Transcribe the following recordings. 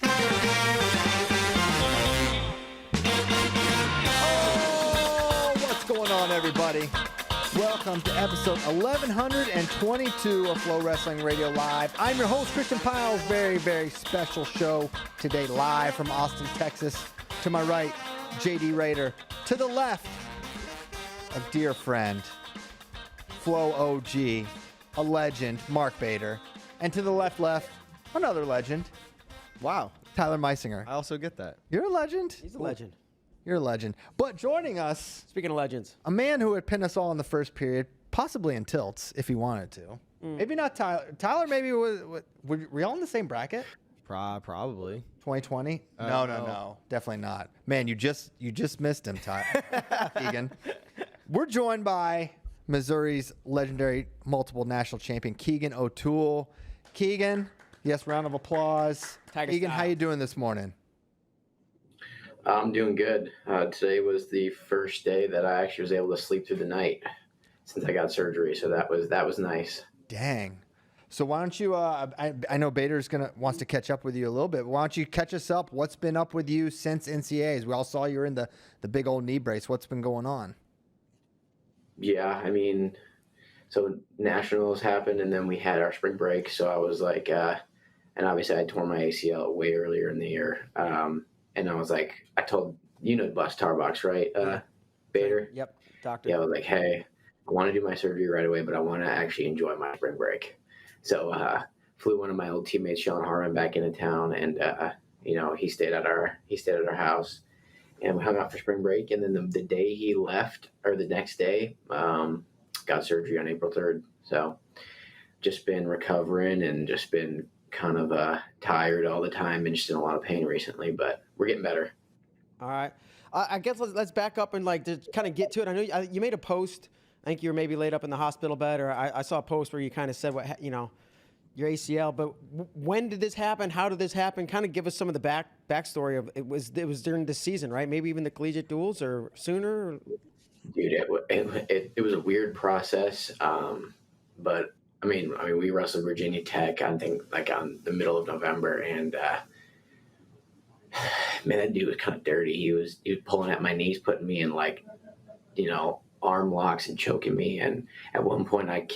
Oh, what's going on, everybody? Welcome to episode 1122 of FloWrestling Radio Live. I'm your host, Christian Piles. Very, very special show today, live from Austin, Texas. To my right, JD Raider. To the left, a dear friend, Flow OG, a legend, Mark Bader. And to the left, another legend. Wow. Tyler Meisinger. I also get that. You're a legend? He's a legend. You're a legend. But joining us, Speaking of legends, a man who would pin us all in the first period, possibly in tilts if he wanted to. Maybe not Tyler. Tyler maybe were we all in the same bracket? Probably. 2020? No. Definitely not. Man, you just missed him, Keegan. We're joined by Missouri's legendary multiple national champion, Keegan O'Toole. Keegan, yes, round of applause. Tiger Keegan, style. how you doing this morning? I'm doing good. Today was the first day that I actually was able to sleep through the night since I got surgery, so that was nice. Dang. So why don't you? I know Bader's wants to catch up with you a little bit. Why don't you catch us up? What's been up with you since NCAAs? We all saw you were in the big old knee brace. What's been going on? Yeah, I mean, so nationals happened, and then we had our spring break. So I was like, and obviously I tore my ACL way earlier in the year. And I was like, I told the bus Tarbox, right, Bader? Yep, doctor. Yeah, I was like, hey, I want to do my surgery right away, but I want to actually enjoy my spring break. So flew one of my old teammates, Sean Harmon, back into town, and he stayed at our house, and we hung out for spring break. And then the day he left, or the next day, got surgery on April 3rd. So just been recovering and just been kind of tired all the time and just in a lot of pain recently, but we're getting better. All right. I guess let's back up and just kind of get to it. I know you made a post. I think you were maybe laid up in the hospital bed, or I saw a post where you kind of said your ACL. But when did this happen? How did this happen? Kind of give us some of the backstory of it. Was during the season, right? Maybe even the collegiate duels or sooner. Dude, it was a weird process, but I mean, we wrestled Virginia Tech, I think, like on the middle of November, and man, that dude was kind of dirty. He was pulling at my knees, putting me in arm locks and choking me. And at one point, I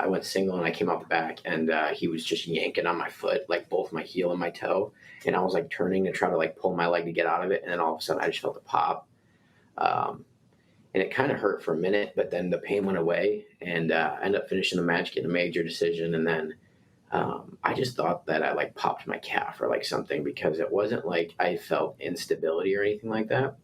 went single and I came out the back, and he was just yanking on my foot, like both my heel and my toe, and I was like turning to try to pull my leg to get out of it, and then all of a sudden I just felt a pop. And it kind of hurt for a minute, but then the pain went away, and I ended up finishing the match, getting a major decision. And then I just thought that I popped my calf or something, because it wasn't like I felt instability or anything like that.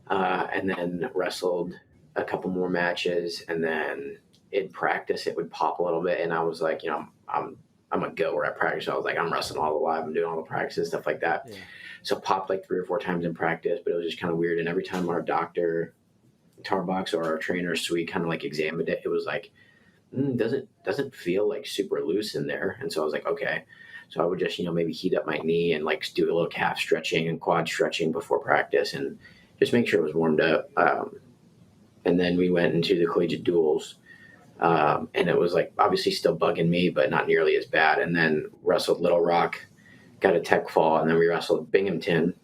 And then wrestled a couple more matches, and then in practice it would pop a little bit, and I was like, I'm a goer at practice. So I was like, I'm wrestling all the live, I'm doing all the practices, stuff like that. Yeah. So popped 3 or 4 times in practice, but it was just kind of weird. And every time our doctor, Tarbox, or our trainer Sweet kind of examined it, it was doesn't feel super loose in there. And so I was like, okay. So I would just maybe heat up my knee and do a little calf stretching and quad stretching before practice, and just make sure it was warmed up. And then we went into the collegiate duels, and it was obviously still bugging me, but not nearly as bad. And then wrestled Little Rock, got a tech fall, and then we wrestled Binghamton.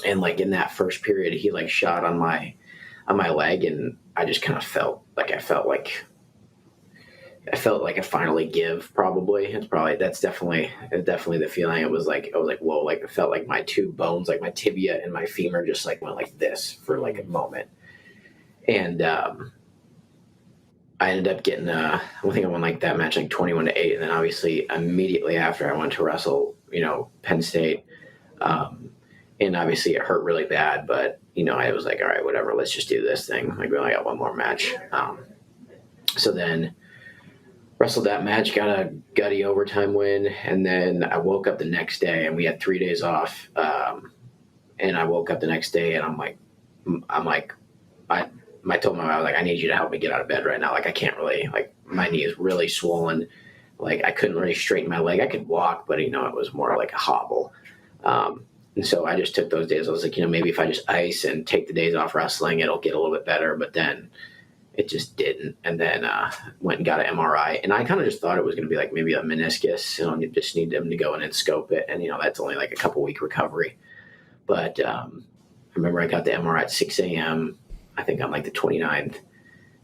And in that first period, he shot on my leg, and I just kind of felt like I finally give. Probably that's definitely the feeling. It was whoa, it felt like my two bones, my tibia and my femur, just went like this for a moment. And I ended up getting I think I won that match 21-8, and then obviously immediately after I went to wrestle Penn State, and obviously it hurt really bad, but I was like, all right, whatever, let's just do this thing. We only got one more match. So then wrestled that match, got a gutty overtime win, and then I woke up the next day, and we had 3 days off. And I woke up the next day, and I told my wife, I need you to help me get out of bed right now. I can't really, my knee is really swollen. I couldn't really straighten my leg. I could walk, but it was more like a hobble. And so I just took those days. I was like, maybe if I just ice and take the days off wrestling, it'll get a little bit better. But then it just didn't. And then went and got an MRI. And I kind of just thought it was going to be like maybe a meniscus. You just need them to go in and scope it. And, that's only like a couple week recovery. But I remember I got the MRI at 6 a.m., I think on like the 29th.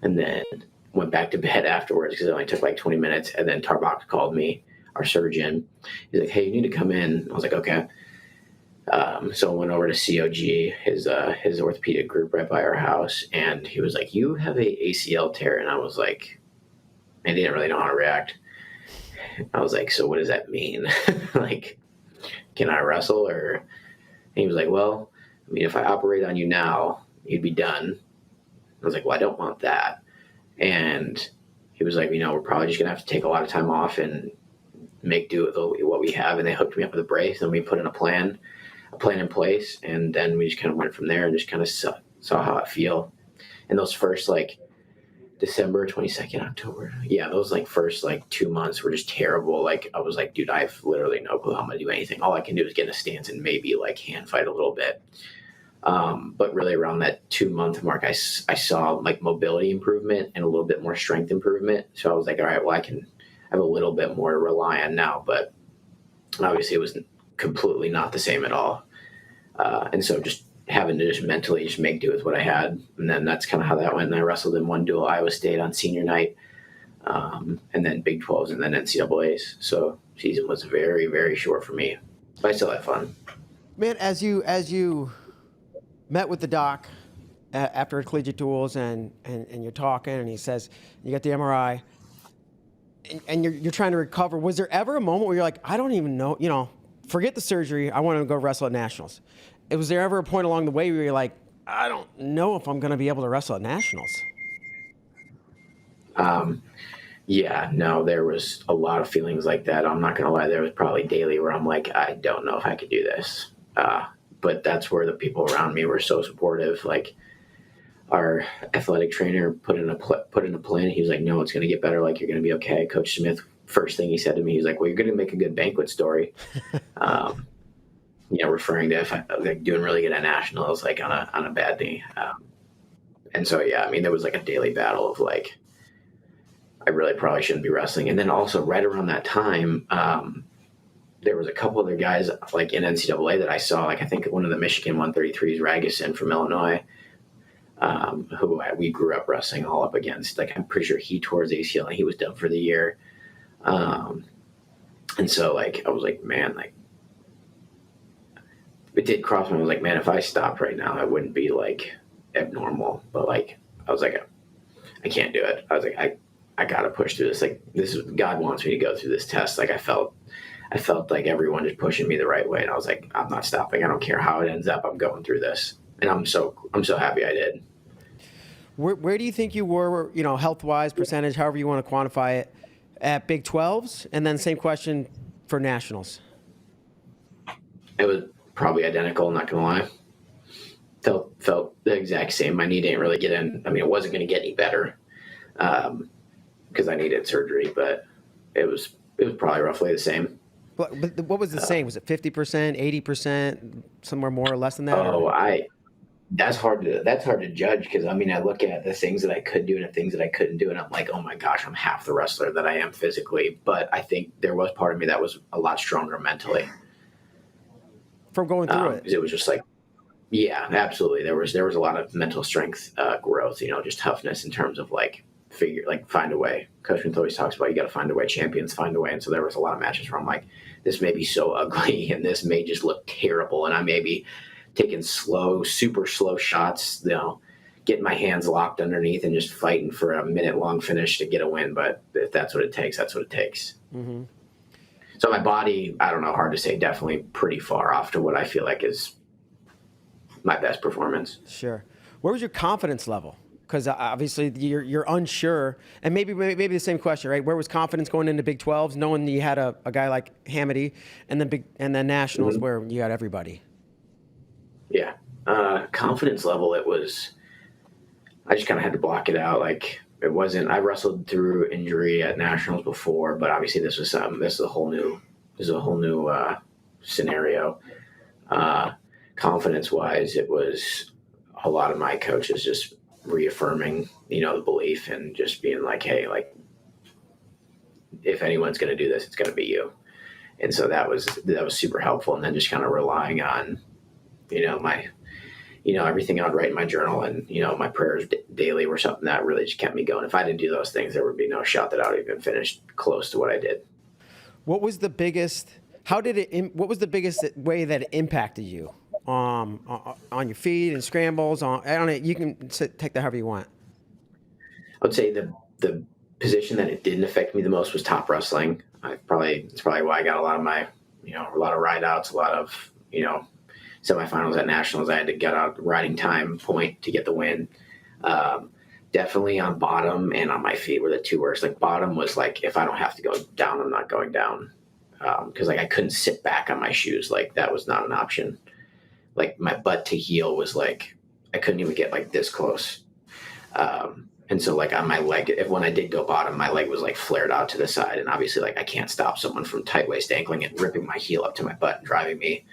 And then went back to bed afterwards because it only took like 20 minutes. And then Tarbach called me, our surgeon. He's like, hey, you need to come in. I was like, okay. So I went over to COG, his orthopedic group right by our house, and he was like, you have a ACL tear. And I was like, I didn't really know how to react. I was like, so what does that mean? Like, can I wrestle? And he was like, well, I mean, if I operate on you now, you'd be done. I was like, well, I don't want that. And he was like, we're probably just going to have to take a lot of time off and make do with what we have. And they hooked me up with a brace, and we put in a plan in place. And then we just kind of went from there and just kind of saw how it feel. And those first like December 22nd, October. Yeah. Those like first like 2 months were just terrible. Like I was like, dude, I have literally no clue how I'm going to do anything. All I can do is get in a stance and maybe like hand fight a little bit. But really around that 2 month mark, I saw like mobility improvement and a little bit more strength improvement. So I was like, all right, well, I have a little bit more to rely on now, but obviously it was completely not the same at all. And so just having to just mentally just make do with what I had. And then that's kind of how that went. And I wrestled in one dual Iowa State on senior night, and then Big 12s and then NCAAs. So season was very, very short for me, but I still had fun. Man, as you met with the doc after collegiate duels and you're talking, and he says, you got the MRI, and you're trying to recover, was there ever a moment where you're like, I don't even know, forget the surgery, I want to go wrestle at nationals? Was there ever a point along the way where you're like, I don't know if I'm going to be able to wrestle at nationals? Yeah, no, there was a lot of feelings like that. I'm not going to lie. There was probably daily where I'm like, I don't know if I could do this. But that's where the people around me were so supportive. Like our athletic trainer put in a plan. He was like, no, it's going to get better. Like, you're going to be okay. Coach Smith, first thing he said to me, he's like, well, you're going to make a good banquet story. Referring to if I like doing really good at nationals, like on a bad knee. And so, yeah, I mean, there was like a daily battle of like, I really probably shouldn't be wrestling. And then also right around that time, there was a couple other guys like in NCAA that I saw, like I think one of the Michigan 133s, Ragusin from Illinois, who we grew up wrestling all up against. Like, I'm pretty sure he tore his ACL and he was done for the year. And so like, I was like, man, like it did cross me. I was like, man, if I stopped right now, I wouldn't be like abnormal. But like, I was like, I can't do it. I was like, I got to push through this. Like, this is, God wants me to go through this test. Like I felt like everyone just pushing me the right way. And I was like, I'm not stopping. I don't care how it ends up. I'm going through this. And I'm so happy I did. Where do you think you were, health-wise, percentage, however you want to quantify it, at Big 12s? And then same question for nationals. It was probably identical, not going to lie. Felt the exact same. My knee didn't really get in. I mean, it wasn't going to get any better because I needed surgery, but it was probably roughly the same. But what was the same? Was it 50%, 80%, somewhere more or less than that? Oh, that's hard to judge because, I mean, I look at the things that I could do and the things that I couldn't do, and I'm like, oh my gosh, I'm half the wrestler that I am physically. But I think there was part of me that was a lot stronger mentally. From going through it? It was just like, yeah, absolutely. There was a lot of mental strength growth, just toughness in terms of find a way. Coach Smith always talks about you got to find a way. Champions find a way. And so there was a lot of matches where I'm like, this may be so ugly and this may just look terrible. And I may be taking super slow shots, getting my hands locked underneath and just fighting for a minute-long finish to get a win. But if that's what it takes, that's what it takes. Mm-hmm. So my body, I don't know, hard to say, definitely pretty far off to what I feel like is my best performance. Sure. Where was your confidence level? Because obviously you're unsure, and maybe the same question, right? Where was confidence going into Big 12s, knowing you had a guy like Hamady, and then nationals, mm-hmm. where you got everybody? Yeah, confidence level. I just kind of had to block it out. Like, it wasn't. I wrestled through injury at nationals before, but obviously this is a whole new scenario. Confidence wise, it was a lot of my coaches just reaffirming, the belief and just being like, hey, like, if anyone's going to do this, it's going to be you. And so that was super helpful. And then just kind of relying on, my, everything I'd write in my journal and, my prayers daily were something that really just kept me going. If I didn't do those things, there would be no shot that I would even finish close to what I did. What was the biggest way that it impacted you? On your feet and scrambles, I don't know, you can take that however you want. I would say the position that it didn't affect me the most was top wrestling. It's probably why I got a lot of my, a lot of ride outs, a lot of, semifinals at nationals. I had to get out riding time point to get the win. Definitely on bottom and on my feet were the two worst. Like bottom was like, if I don't have to go down, I'm not going down. Cause like I couldn't sit back on my shoes. Like that was not an option. Like my butt to heel was like, I couldn't even get like this close. And so like on my leg, when I did go bottom, my leg was like flared out to the side. And obviously like I can't stop someone from tight waist ankling and ripping my heel up to my butt and driving me.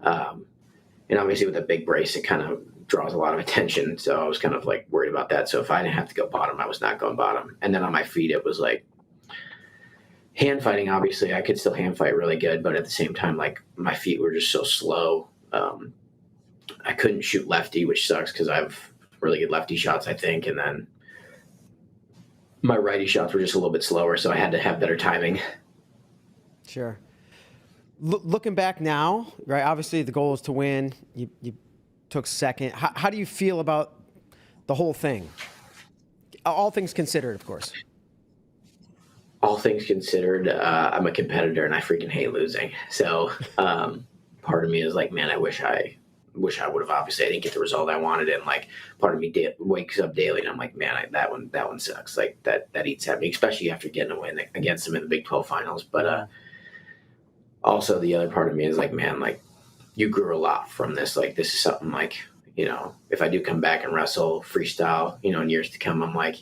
And obviously with a big brace, it kind of draws a lot of attention. So I was kind of like worried about that. So if I didn't have to go bottom, I was not going bottom. And then on my feet, it was like hand fighting. Obviously I could still hand fight really good, but at the same time, like my feet were just so slow. I couldn't shoot lefty, which sucks because I have really good lefty shots, I think. And then my righty shots were just a little bit slower, so I had to have better timing. Sure. Looking back now, right, obviously the goal is to win. You took second. How do you feel about the whole thing? All things considered, of course. All things considered, I'm a competitor and I freaking hate losing. So part of me is like, man, I wish I would have. Obviously I didn't get the result I wanted, and like part of me wakes up daily and I'm like, man, that one sucks. Like that eats at me, especially after getting a win against them in the Big 12 finals. But also the other part of me is like, man, like you grew a lot from this. Like this is something like, if I do come back and wrestle freestyle, in years to come, I'm like,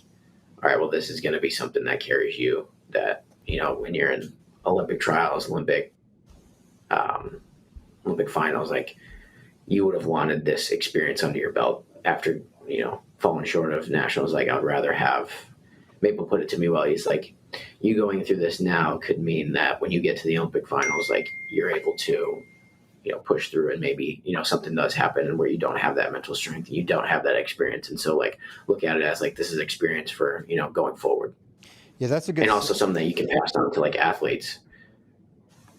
all right, well, this is going to be something that carries you, that, when you're in Olympic trials, Olympic finals, like you would have wanted this experience under your belt after, falling short of nationals. Like I'd rather have, Maple put it to me well, he's like, you going through this now could mean that when you get to the Olympic finals, like you're able to, push through, and maybe, something does happen where you don't have that mental strength and you don't have that experience. And so like, look at it as like, this is experience for, going forward. Yeah, that's a good. And also something that you can pass on to like athletes.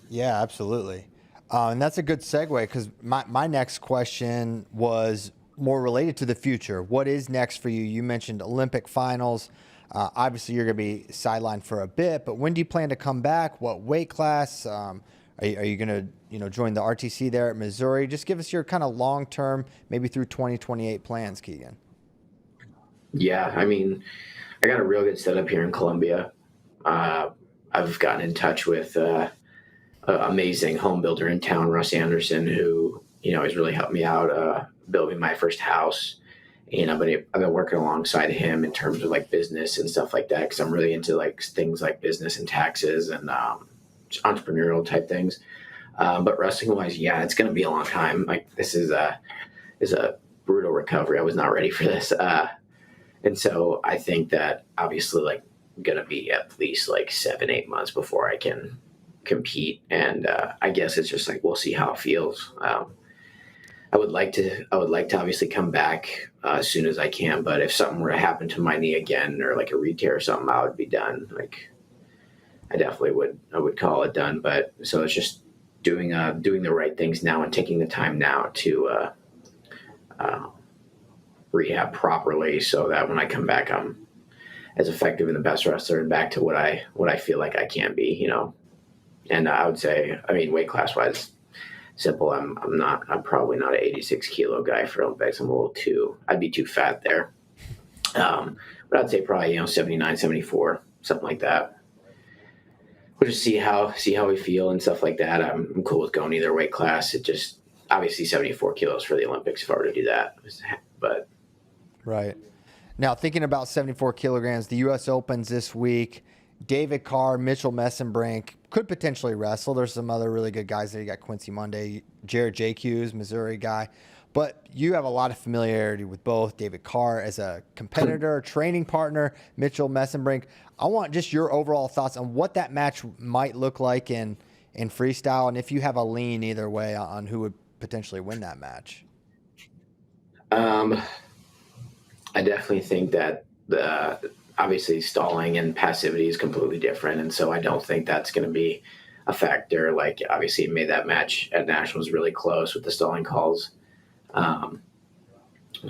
Yeah, absolutely. And that's a good segue, because my next question was more related to the future. What is next for you? You mentioned Olympic finals. Obviously, you're going to be sidelined for a bit, but when do you plan to come back? What weight class? Are you going to join the RTC there at Missouri? Just give us your kind of long-term, maybe through 2028 plans, Keegan. Yeah, I mean, I got a real good setup here in Columbia. I've gotten in touch with an amazing home builder in town, Russ Anderson, who, has really helped me out building my first house. And I've been working alongside him in terms of like business and stuff like that, because I'm really into like things like business and taxes and entrepreneurial type things. But wrestling wise, yeah, it's going to be a long time. Like this is a brutal recovery. I was not ready for this. And so I think that obviously like going to be at least like 7-8 months before I can compete. And I guess it's just like, we'll see how it feels. I would like to obviously come back as soon as I can, but if something were to happen to my knee again, or like a re-tear or something, I would be done. Like I definitely would call it done. But so it's just doing the right things now and taking the time now to rehab properly, so that when I come back, I'm as effective and the best wrestler and back to what I feel like I can be, And I would say, I mean, weight class wise, simple. I'm probably not an 86 kilo guy for Olympics. I'd be too fat there. But I'd say probably, 79, 74, something like that. We'll just see how we feel and stuff like that. I'm cool with going either weight class. It just, obviously 74 kilos for the Olympics if I were to do that. But Right. Now, thinking about 74 kilograms, the US Open's this week. David Carr, Mitchell Messenbrink could potentially wrestle. There's some other really good guys there. You got Quincy Monday, Jared J. Hughes, Missouri guy. but you have a lot of familiarity with both David Carr as a competitor, training partner, Mitchell Messenbrink. I want just your overall thoughts on what that match might look like in freestyle, and if you have a lean either way on who would potentially win that match. I definitely think that obviously stalling and passivity is completely different, and so I don't think that's going to be a factor. Like, obviously it made that match at Nationals really close with the stalling calls.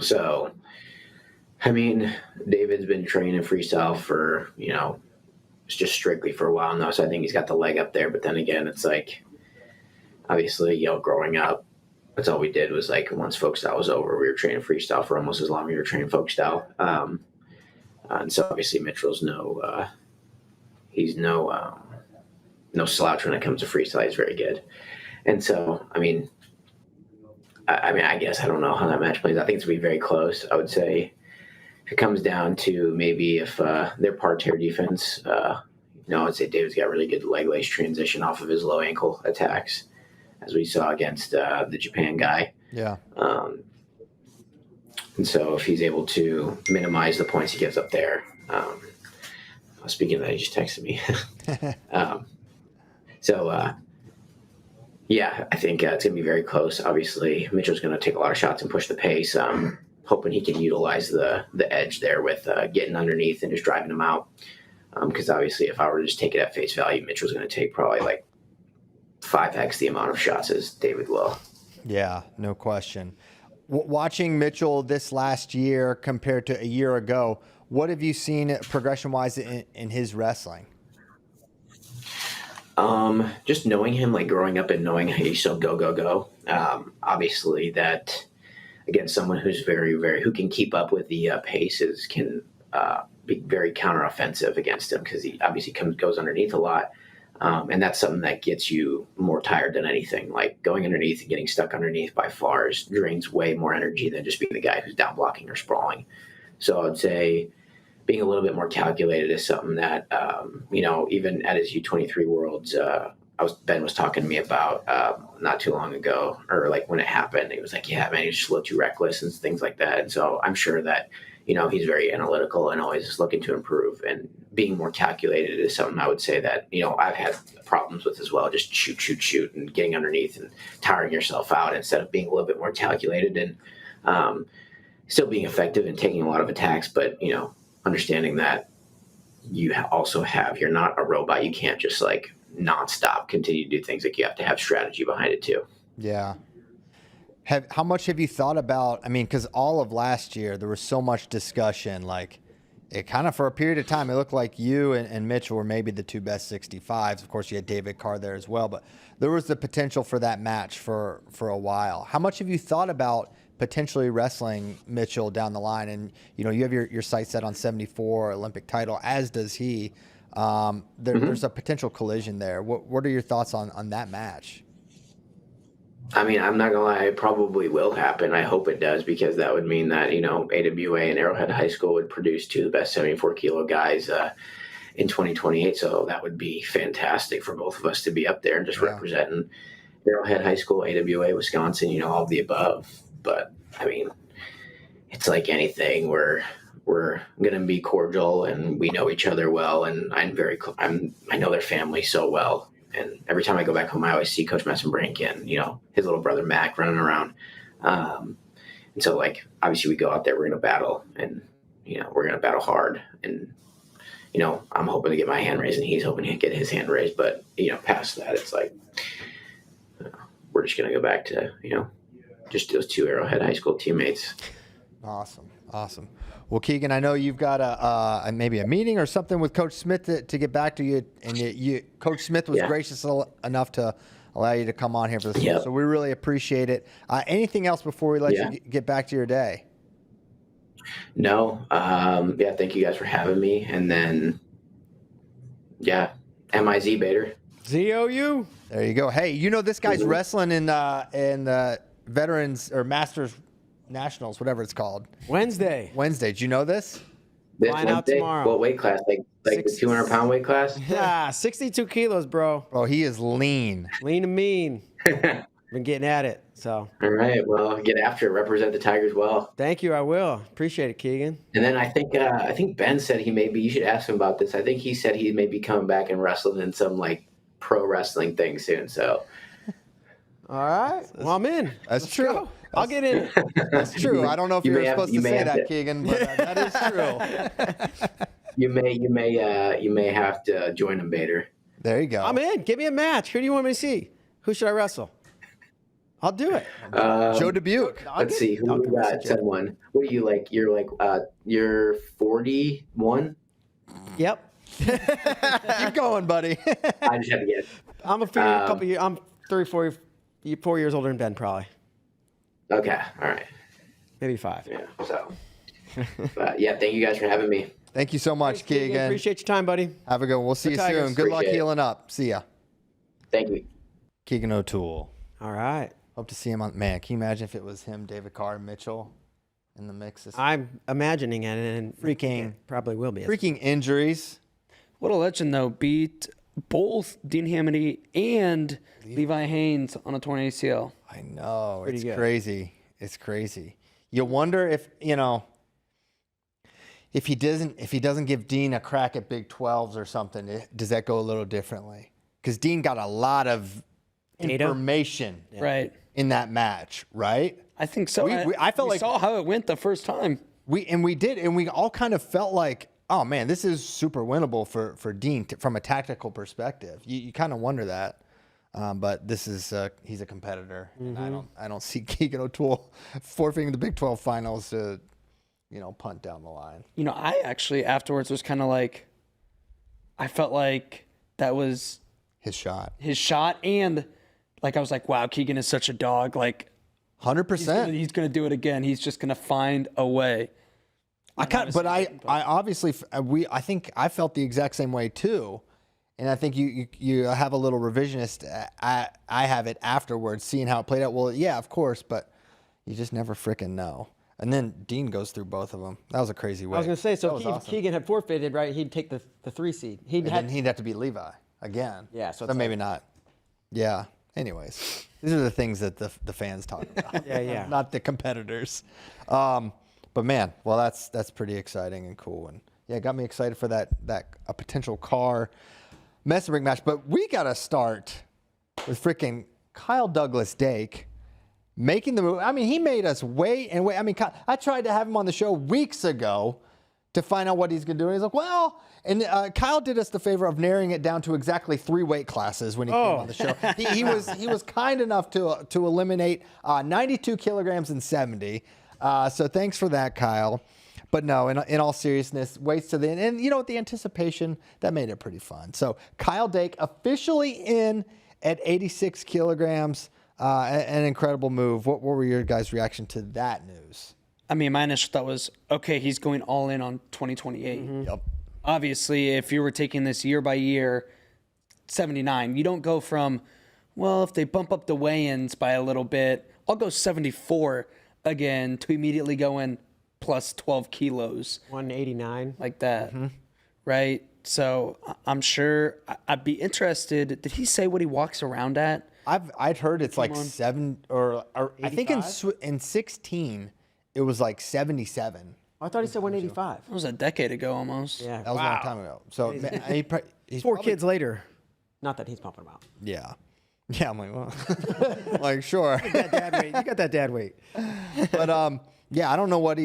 So, I mean, David's been training freestyle for, it's just strictly for a while now, so I think he's got the leg up there. But then again, it's like, obviously, growing up, that's all we did was, like, once folk style was over, we were training freestyle for almost as long as we were training folk style. And so obviously Mitchell's no slouch when it comes to freestyle. He's very good. And so, I guess I don't know how that match plays. I think it's going to be very close. I would say if it comes down to maybe if their parterre defense, I'd say David's got really good leg lace transition off of his low ankle attacks, as we saw against the Japan guy. Yeah. And so if he's able to minimize the points he gets up there, speaking of that, he just texted me. Yeah, I think it's going to be very close. Obviously, Mitchell's going to take a lot of shots and push the pace, hoping he can utilize the edge there with getting underneath and just driving him out. Because obviously, if I were to just take it at face value, Mitchell's going to take probably like 5x the amount of shots as David will. Yeah, no question. Watching Mitchell this last year compared to a year ago, what have you seen progression-wise in his wrestling? Just knowing him, like growing up and knowing how he's so go. Obviously that, again, someone who's very, very, who can keep up with the paces can be very counteroffensive against him, because he obviously goes underneath a lot. And that's something that gets you more tired than anything. Like going underneath and getting stuck underneath by far drains way more energy than just being the guy who's down blocking or sprawling. So I would say being a little bit more calculated is something that, even at his U23 Worlds, Ben was talking to me about not too long ago, or like when it happened. He was like, yeah, man, he's just a little too reckless and things like that. And so I'm sure that, he's very analytical and always is looking to improve, and being more calculated is something I would say that, I've had problems with as well. Just shoot, and getting underneath and tiring yourself out instead of being a little bit more calculated and still being effective and taking a lot of attacks. But, understanding that you're not a robot. You can't just like nonstop continue to do things. Like you have to have strategy behind it too. Yeah. How much have you thought about, because all of last year there was so much discussion, like it kind of for a period of time, it looked like you and Mitchell were maybe the two best 65s. Of course, you had David Carr there as well, but there was the potential for that match for a while. How much have you thought about potentially wrestling Mitchell down the line? And, you have your sights set on 74 Olympic title, as does he. There's a potential collision there. What are your thoughts on that match? I'm not gonna lie, it probably will happen. I hope it does, because that would mean that, AWA and Arrowhead High School would produce two of the best 74 kilo guys in 2028. So that would be fantastic for both of us to be up there and just representing Arrowhead High School, AWA, Wisconsin, all of the above. But it's like anything, we're gonna be cordial and we know each other well, and I know their family so well. And every time I go back home, I always see Coach Messenbrink and, his little brother Mac running around. And so, like, obviously we go out there, we're going to battle, and, we're going to battle hard. And, I'm hoping to get my hand raised, and he's hoping to get his hand raised. But, past that, it's like, we're just going to go back to, just those two Arrowhead High School teammates. Awesome. Well, Keegan, I know you've got maybe a meeting or something with Coach Smith to get back to you, and Coach Smith was gracious enough to allow you to come on here for this. So we really appreciate it. Anything else before we let you get back to your day? No. Thank you guys for having me. And then, MIZ Bader. ZOU. There you go. Hey, this guy's wrestling in the Veterans or Masters Nationals, whatever it's called. Wednesday. Did you know this? Flying out tomorrow. What weight class? Like the 200-pound weight class? Yeah, 62 kilos, bro. Oh, he is lean. Lean and mean. Been getting at it. So All right. Well, get after it. Represent the Tigers well. thank you. I will. Appreciate it, Keegan. And then I think Ben said you should ask him about this. I think he said he may be coming back and wrestling in some like pro wrestling thing soon. So All right. Well, I'm in. That's Let's true. go. I'll get in. That's true. I don't know if You you're may have- supposed you to may say have that, to- Keegan, but that is true. you may have to join him, Bader. There you go. I'm in. Give me a match. Who do you want me to see? Who should I wrestle? I'll do it. Joe Dubuque. Let's see who we got. Said one. What are you like? You're 41. Yep. Keep going, buddy. I just had to get. I'm a couple years. I'm 34 years older than Ben, probably. Okay. All right. Maybe 5. Yeah. So. But yeah, thank you guys for having me. Thank you so much, Keegan. Appreciate your time, buddy. Have a good one. We'll see you Tigers. soon. Good luck Appreciate it. healing up. See ya. Thank you. Keegan O'Toole. All right. Hope to see him on. Man, can you imagine if it was him, David Carr, and Mitchell in the mix? I'm imagining it, and Freaking- probably will be. Freaking injuries. What a legend, though. Beat both Dean Hamady and Levi Haynes on a torn ACL. I know. Pretty It's good. crazy. It's crazy. You wonder if, if he doesn't give Dean a crack at Big 12s or something, does that go a little differently? Because Dean got a lot of Data? information Right. in that match, right? I think so. I felt we like saw how it went the first time. we did, and we all kind of felt like, oh man, this is super winnable for Dean from a tactical perspective. You kind of wonder that, but this is he's a competitor, and I don't see Keegan O'Toole forfeiting the Big 12 finals to punt down the line. I actually afterwards was kind of like, I felt like that was His shot, his shot, and like I was like, wow, Keegan is such a dog. Like 100%. he's gonna do it again. He's just gonna find a way. I obviously I think I felt the exact same way too, and I think you have a little revisionist. I have it afterwards, seeing how it played out. Well, yeah, of course, but you just never frickin' know. And then Dean goes through both of them. That was a crazy way. I was going to say, so That was if awesome. Keegan had forfeited, right, he'd take the 3 seed. And then he'd have to beat Levi again. Yeah, so so it's maybe not. Yeah. Anyways, these are the things that the fans talk about. Yeah. Not the competitors. But man, well, that's pretty exciting and cool, and yeah, it got me excited for that a potential Carr Messerbrink match. But we got to start with freaking Kyle Douglas Dake making the move. I mean, he made us wait and wait. I mean, I tried to have him on the show weeks ago to find out what he's going to do. And he's like, well, and Kyle did us the favor of narrowing it down to exactly 3 weight classes when he came on the show. He was kind enough to eliminate 92 kilograms and 70. So thanks for that, Kyle. But no, in all seriousness, waits to the end. And with the anticipation, that made it pretty fun. So Kyle Dake officially in at 86 kilograms. An incredible move. What were your guys' reaction to that news? I mean, my initial thought was, okay, he's going all in on 2028. Yep. Obviously, if you were taking this year by year, 79, you don't go from, well, if they bump up the weigh-ins by a little bit, I'll go 74 again to immediately go in plus 12 kilos. 189. Like that, right? So I'm sure I'd be interested. Did he say what he walks around at? I'd heard it's like 7 or I think in 16 it was like 77. I thought he said 185. It was a decade ago almost. Yeah. That was a long time ago. So he's 4 probably- kids later. Not that he's pumping them out. Yeah. Yeah, I'm like, well, like sure. You got that dad weight. But yeah, I don't know what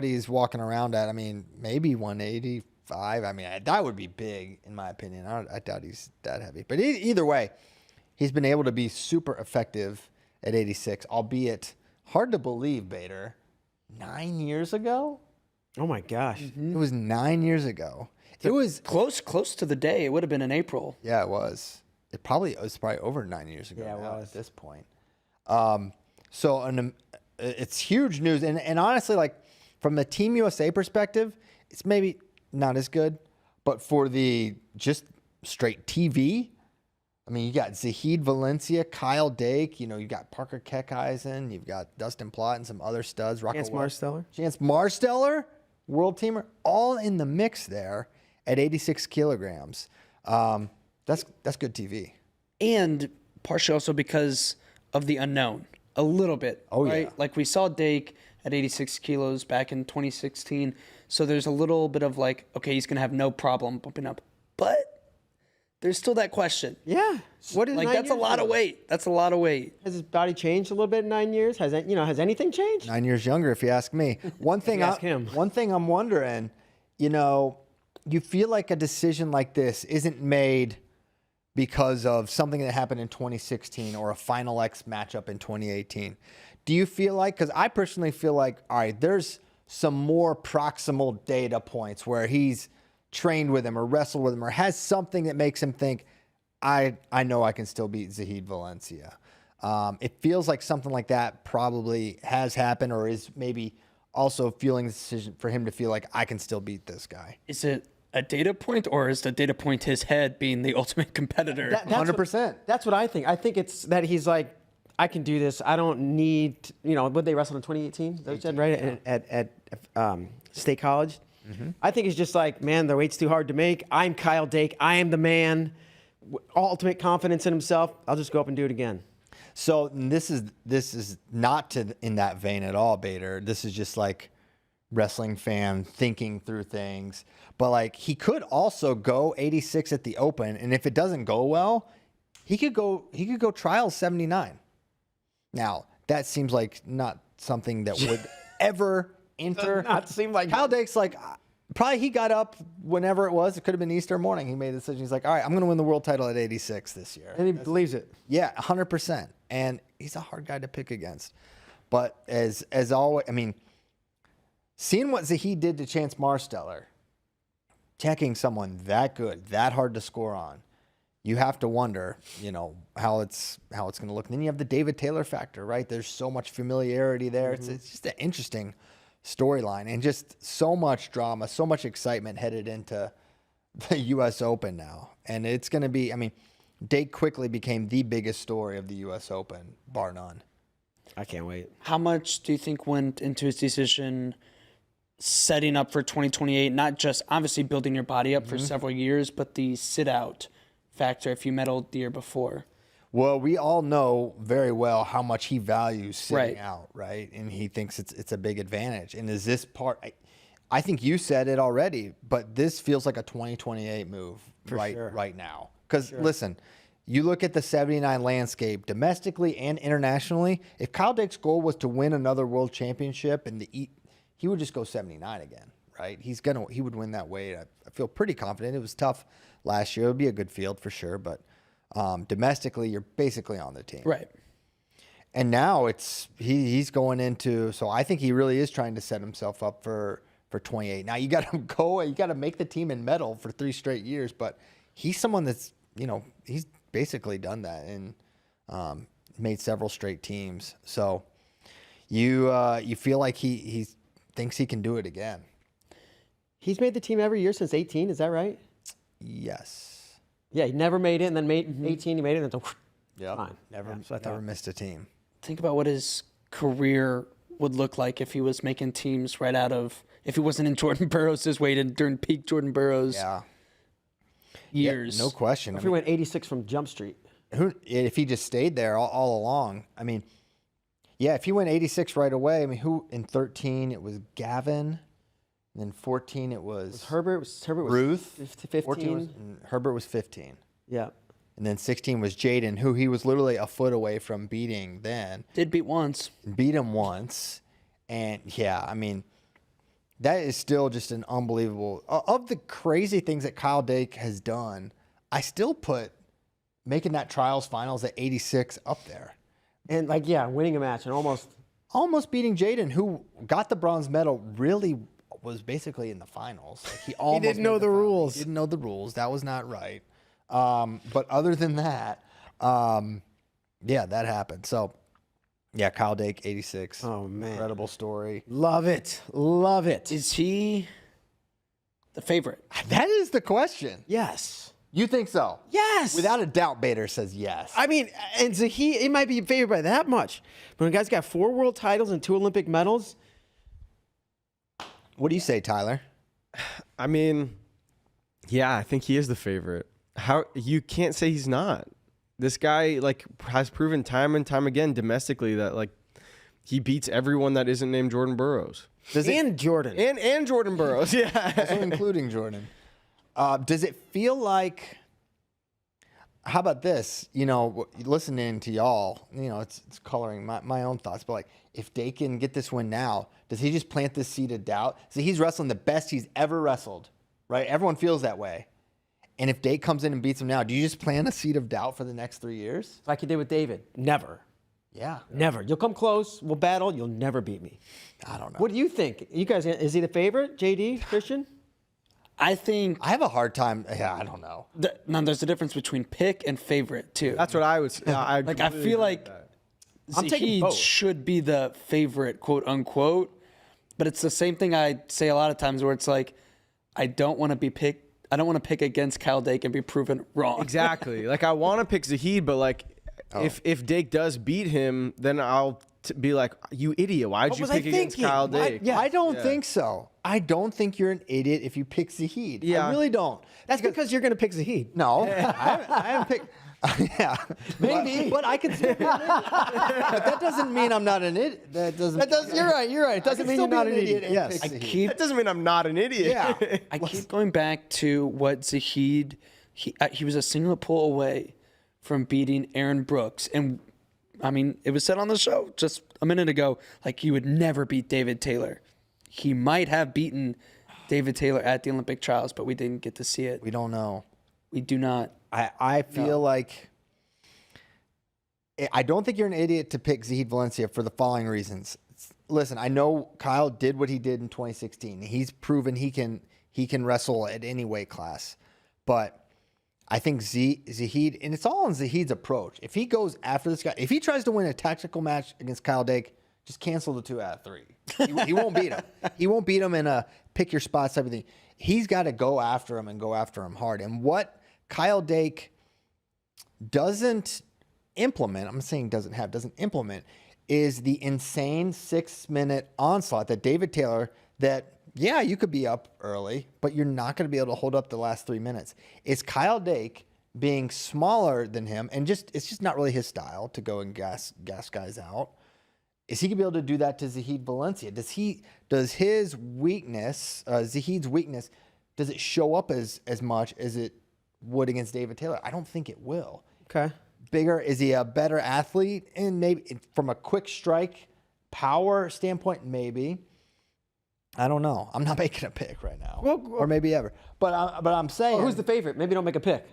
he's walking around at. I mean, maybe 185. I mean, that would be big in my opinion. I doubt he's that heavy. But either way, he's been able to be super effective at 86, albeit hard to believe, Bader. 9 years ago? Oh my gosh. It was 9 years ago. It was Close to the day. It would have been in April. Yeah, it was. It was probably over 9 years ago. Yeah, it now was. at this point. So it's huge news, and honestly, like from the Team USA perspective, it's maybe not as good, but for the just straight TV, I mean, you got Zahid Valencia, Kyle Dake, you got Parker Keckeisen, you've got Dustin Plott and some other studs. Chance Marsteller. Chance Marsteller, world teamer, all in the mix there at 86 kilograms. That's good TV. And partially also because of the unknown a little bit. Oh, right? yeah. Like we saw Dake at 86 kilos back in 2016. So there's a little bit of like, okay, he's going to have no problem bumping up. But there's still that question. Yeah. What is Like, 9 that's a years lot of ago? weight. That's a lot of weight. Has his body changed a little bit in 9 years? Has anything changed? 9 years younger, if you ask me. One thing, ask him. One thing I'm wondering, you feel like a decision like this isn't made because of something that happened in 2016 or a Final X matchup in 2018. Do you feel like, because I personally feel like, all right, there's some more proximal data points where he's trained with him or wrestled with him or has something that makes him think, I know I can still beat Zahid Valencia. It feels like something like that probably has happened or is maybe also fueling the decision for him to feel like I can still beat this guy. Is it a data point, or is the data point his head being the ultimate competitor? That's 100%. That's what I think. I think it's that he's like, I can do this. I don't need, what they wrestled in 2018? That was said, right? At State College. I think it's just like, man, the weight's too hard to make. I'm Kyle Dake. I am the man. Ultimate confidence in himself. I'll just go up and do it again. So this is not in that vein at all, Bader. This is just like wrestling fan thinking through things. But like he could also go 86 at the Open, and if it doesn't go well, he could go trials 79. Now that seems like not something that would ever enter. Not seem like Kyle Dake's like. Probably he got up whenever it was. It could have been Easter morning. He made the decision. He's like, all right, I'm going to win the world title at 86 this year. And he believes it. Yeah, 100%. And he's a hard guy to pick against. But as always, I mean, seeing what Zahid did to Chance Marsteller, checking someone that good, that hard to score on, you have to wonder, how it's going to look. And then you have the David Taylor factor, right? There's so much familiarity there. It's just an interesting storyline and just so much drama, so much excitement headed into the US Open now. And it's going to be, Dake quickly became the biggest story of the US Open, bar none. I can't wait. How much do you think went into his decision setting up for 2028? Not just obviously building your body up for several years, but the sit out factor if you medaled the year before. Well, we all know very well how much he values sitting out, right? And he thinks it's a big advantage. And is this part? I think you said it already, but this feels like a 2028 move right now. Because listen, you look at the 79 landscape domestically and internationally. If Kyle Dake's goal was to win another world championship and he would just go 79 again, right? He would win that weight. I feel pretty confident. It was tough last year. It would be a good field for sure, but. Domestically, you're basically on the team. Right. And now he's going into, so I think he really is trying to set himself up for 28. Now you got to make the team and medal for 3 straight years, but he's someone that's, he's basically done that and made several straight teams. So you feel like he thinks he can do it again. He's made the team every year since 18. Is that right? Yes. Yeah, he never made it, and then made 18. He made it, and then fine. Never missed a team. Think about what his career would look like if he was making teams right out of, if he wasn't in Jordan Burroughs' weight and during peak Jordan Burroughs years. Yeah, no question. If he went 86 from Jump Street. If he just stayed there all along, if he went 86 right away, who in 13 it was Gavin. And then 14, it was Herbert. Herbert was Ruth. 15. Herbert was 15. Yeah. And then 16 was Jaden, who he was literally a foot away from beating then. Did beat once. Beat him once. And, that is still just an unbelievable. Of the crazy things that Kyle Dake has done, I still put making that trials finals at 86 up there. And, winning a match and almost beating Jaden, who got the bronze medal, really was basically in the finals. He almost didn't know the rules. He didn't know the rules. That was not right. But other than that, that happened. So, Kyle Dake, 86. Oh, man. Incredible story. Love it. Love it. Is he the favorite? That is the question. Yes. You think so? Yes. Without a doubt, Bader says yes. And Zahid, it might be favored by that much. But when a guy's got 4 world titles and 2 Olympic medals. What do you say, Tyler? I think he is the favorite. How you can't say he's not. this guy like has proven time and time again domestically that like he beats everyone that isn't named Jordan Burroughs. Jordan. And Jordan Burroughs, yeah. Also including Jordan. Does it feel like, how about this? You know, listening to y'all, you know, it's coloring my own thoughts, but like, if Dake can get this win now, does he just plant this seed of doubt? So he's wrestling the best he's ever wrestled, right? Everyone feels that way. And if Dake comes in and beats him now, do you just plant a seed of doubt for the next 3 years? Like you did with David. Never. Yeah. Never. You'll come close. We'll battle. You'll never beat me. I don't know. What do you think? You guys, is he the favorite? JD, Christian? I think I have a hard time. Yeah, I don't know. now there's a difference between pick and favorite too. That's what I was. I like I feel like I'm taking Zahid both. should be the favorite, quote unquote. But it's the same thing I say a lot of times where it's like, I don't want to pick against Kyle Dake and be proven wrong. exactly. Like I want to pick Zahid, but like if Dake does beat him, then I'll be like, you idiot! Why'd you was I pick against thinking? Kyle Dake? Yeah. I don't think so. I don't think you're an idiot if you pick Zahid. Yeah. I really don't. That's because you're going to pick Zahid. No, I haven't picked. Yeah, maybe, but I can still be an idiot. But that doesn't mean I'm not an idiot. That doesn't. You're right. It doesn't mean you're not an idiot. and Yes. pick Zahid. That doesn't mean I'm not an idiot. Yeah. I keep going back to what Zahid, he was a single pull away from beating Aaron Brooks. And I mean, it was said on the show just a minute ago, like he would never beat David Taylor. He might have beaten David Taylor at the Olympic trials, but we didn't get to see it. We don't know. We do not. I feel like I don't think you're an idiot to pick Zahid Valencia for the following reasons. Listen, I know Kyle did what he did in 2016. He's proven he can wrestle at any weight class. But I think Zahid, and it's all on Zahid's approach. If he goes after this guy, if he tries to win a tactical match against Kyle Dake, just cancel the 2 out of 3. He won't beat him. He won't beat him in a pick your spots type of thing. He's got to go after him and go after him hard. And what Kyle Dake doesn't implement, I'm saying doesn't implement, is the insane 6-minute onslaught that David Taylor, that, yeah, you could be up early, but you're not going to be able to hold up the last 3 minutes. Is Kyle Dake being smaller than him, and it's just not really his style to go and gas guys out. Is he going to be able to do that to Zahid Valencia? Does his weakness, Zahid's weakness, does it show up as much as it would against David Taylor? I don't think it will. Okay. Bigger, is he a better athlete? And maybe from a quick strike power standpoint, maybe. I don't know. I'm not making a pick right now, or maybe ever. But I'm saying, Well, who's the favorite? Maybe don't make a pick.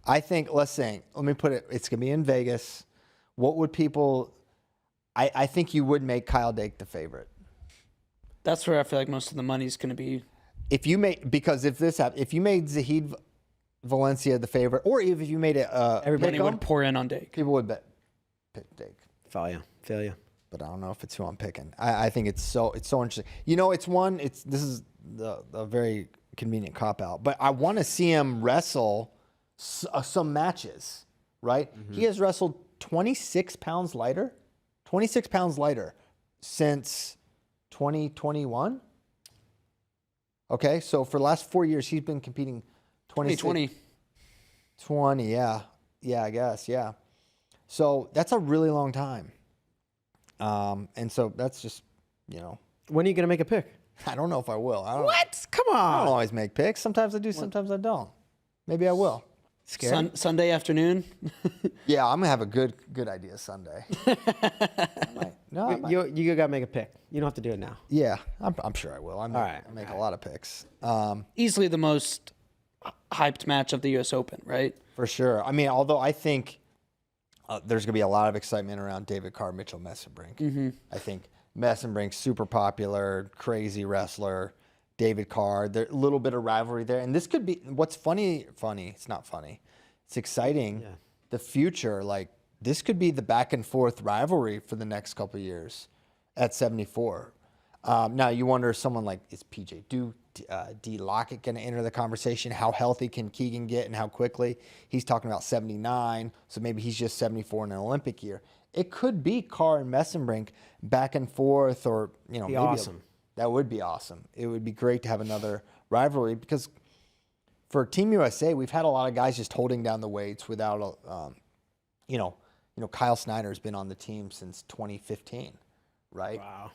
I think, let me put it, it's going to be in Vegas. What would people, I think you would make Kyle Dake the favorite. That's where I feel like most of the money's going to be. Because if this happened, if you made Zahid Valencia the favorite, or even if you made it, Everybody would pour in on Dake. people would bet pick Dake. Feel you. But I don't know if it's who I'm picking. I think it's so interesting. You know, this is the very convenient cop out, but I want to see him wrestle some matches, right? Mm-hmm. He has wrestled 26 pounds lighter since 2021. Okay, so for the last 4 years, he's been competing 2020. 20, yeah, I guess, yeah. So that's a really long time. And so that's just, When are you going to make a pick? I don't know if I will. What? Come I on. don't always make picks. Sometimes I do, sometimes I don't. Maybe I will. Scared? Sunday afternoon. Yeah, I'm gonna have a good idea Sunday. I might. You got to make a pick. You don't have to do it now. Yeah, I'm sure I will. I right. make a lot of picks. Easily the most hyped match of the US Open, right? For sure. I mean, although I think there's gonna be a lot of excitement around David Carr, Mitchell Messenbrink. Mm-hmm. I think Messenbrink's super popular, crazy wrestler. David Carr, there's a little bit of rivalry there. And this could be, what's funny, it's not funny. It's exciting. Yeah. The future, this could be the back and forth rivalry for the next couple of years at 74. Now you wonder, someone like, is PJ D Lockett going to enter the conversation? How healthy can Keegan get and how quickly? He's talking about 79, so maybe he's just 74 in an Olympic year. It could be Carr and Messenbrink back and forth, or, maybe awesome. That would be awesome. It would be great to have another rivalry because for Team USA, we've had a lot of guys just holding down the weights without, Kyle Snyder's been on the team since 2015, right? Wow.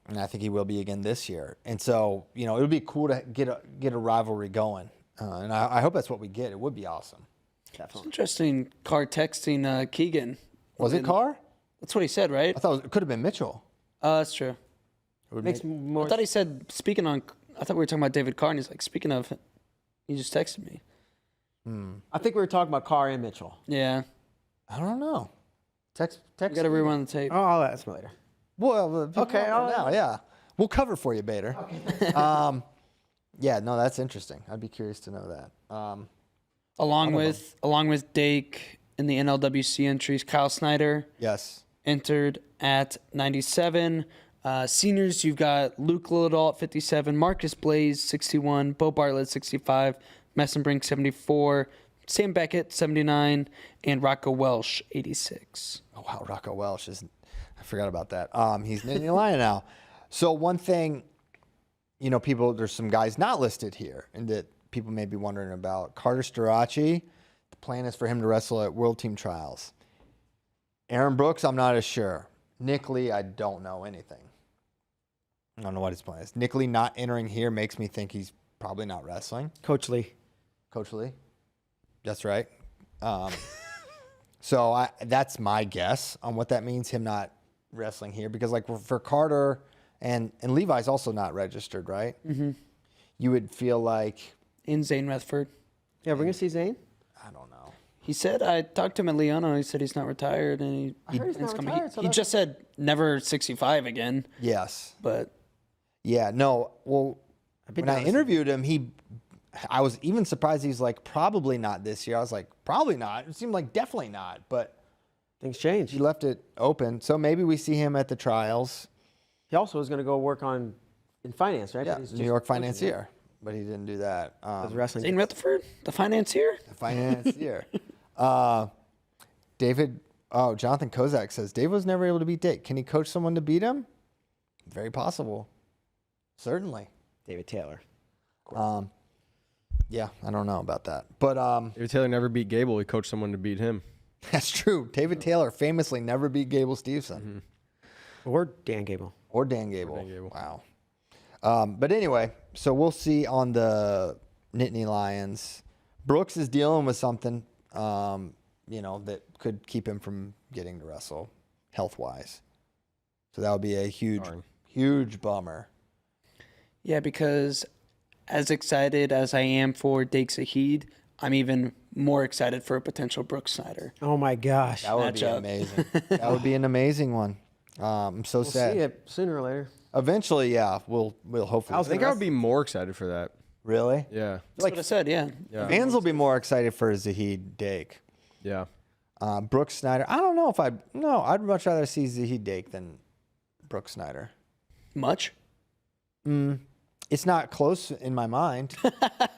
And I think he will be again this year. And so, it would be cool to get a rivalry going. And I hope that's what we get. It would be awesome. Definitely. Interesting. Carr texting Keegan. Was it Carr? That's what he said, right? I thought it could have been Mitchell. That's true. It would Makes make- more. I thought he said, I thought we were talking about David Carr, and he's like, speaking of, he just texted me. I think we were talking about Carr and Mitchell. Yeah. I don't know. Text. We got to rewind the tape. Oh, I'll ask me later. Well, Okay, now, yeah. We'll cover for you, Bader. Okay. Yeah, no, that's interesting. I'd be curious to know that. Along with Dake in the NLWC entries, Kyle Snyder Yes. entered at 97. Seniors, you've got Luke Liddell at 57, Marcus Blaze 61, Bo Bartlett 65, Messenbrink 74, Sam Beckett 79, and Rocco Welsh 86. Oh, wow, Rocco Welsh is. I forgot about that. He's in the line now. So one thing, there's some guys not listed here, and that people may be wondering about. Carter Starace, the plan is for him to wrestle at World Team Trials. Aaron Brooks, I'm not as sure. Nick Lee, I don't know anything. I don't know what his plan is. Nick Lee not entering here makes me think he's probably not wrestling. Coach Lee. Coach Lee? That's right. So that's my guess on what that means, him not wrestling here. Because, for Carter and Levi's also not registered, right? Mm-hmm. You would feel like... In Zane Rutherford. Yeah, we're going to see Zane? I don't know. He said, I talked to him at Leona, he said he's not retired. And I heard he's not coming. retired. He just said never 65 again. Yes. But Yeah, no. Well, been when I down to interviewed him, I was even surprised he's like, probably not this year. I was like, probably not. It seemed like definitely not. But Things change. he left it open. So maybe we see him at the trials. He also was going to go work in finance, right? Yeah, But he's New just York coaching, financier. But he didn't do that. right? His wrestling. Zane Rutherford, the financier? Financier. Jonathan Kozak says, Dave was never able to beat Dake. Can he coach someone to beat him? Very possible. Certainly. David Taylor. Yeah, I don't know about that. But David Taylor never beat Gable. He coached someone to beat him. that's true. David Taylor famously never beat Gable Steveson. Or Dan Gable. Or Dan Gable. Wow. But anyway, so we'll see on the Nittany Lions. Brooks is dealing with something, that could keep him from getting to wrestle health-wise. So that would be a huge bummer. Yeah, because as excited as I am for Dake Zahid, I'm even more excited for a potential Brooks Snyder. Oh, my gosh. That would be matchup. amazing. That would be an amazing one. I'm so We'll sad. see it sooner or later. Eventually, yeah, we'll hopefully. I think I would be more excited for that. Really? Yeah. That's what I said, yeah. Fans will be more excited for Zahid Dake. Yeah. Brooks Snyder. I don't know if I'd much rather see Zahid Dake than Brooks Snyder. Much? It's not close in my mind.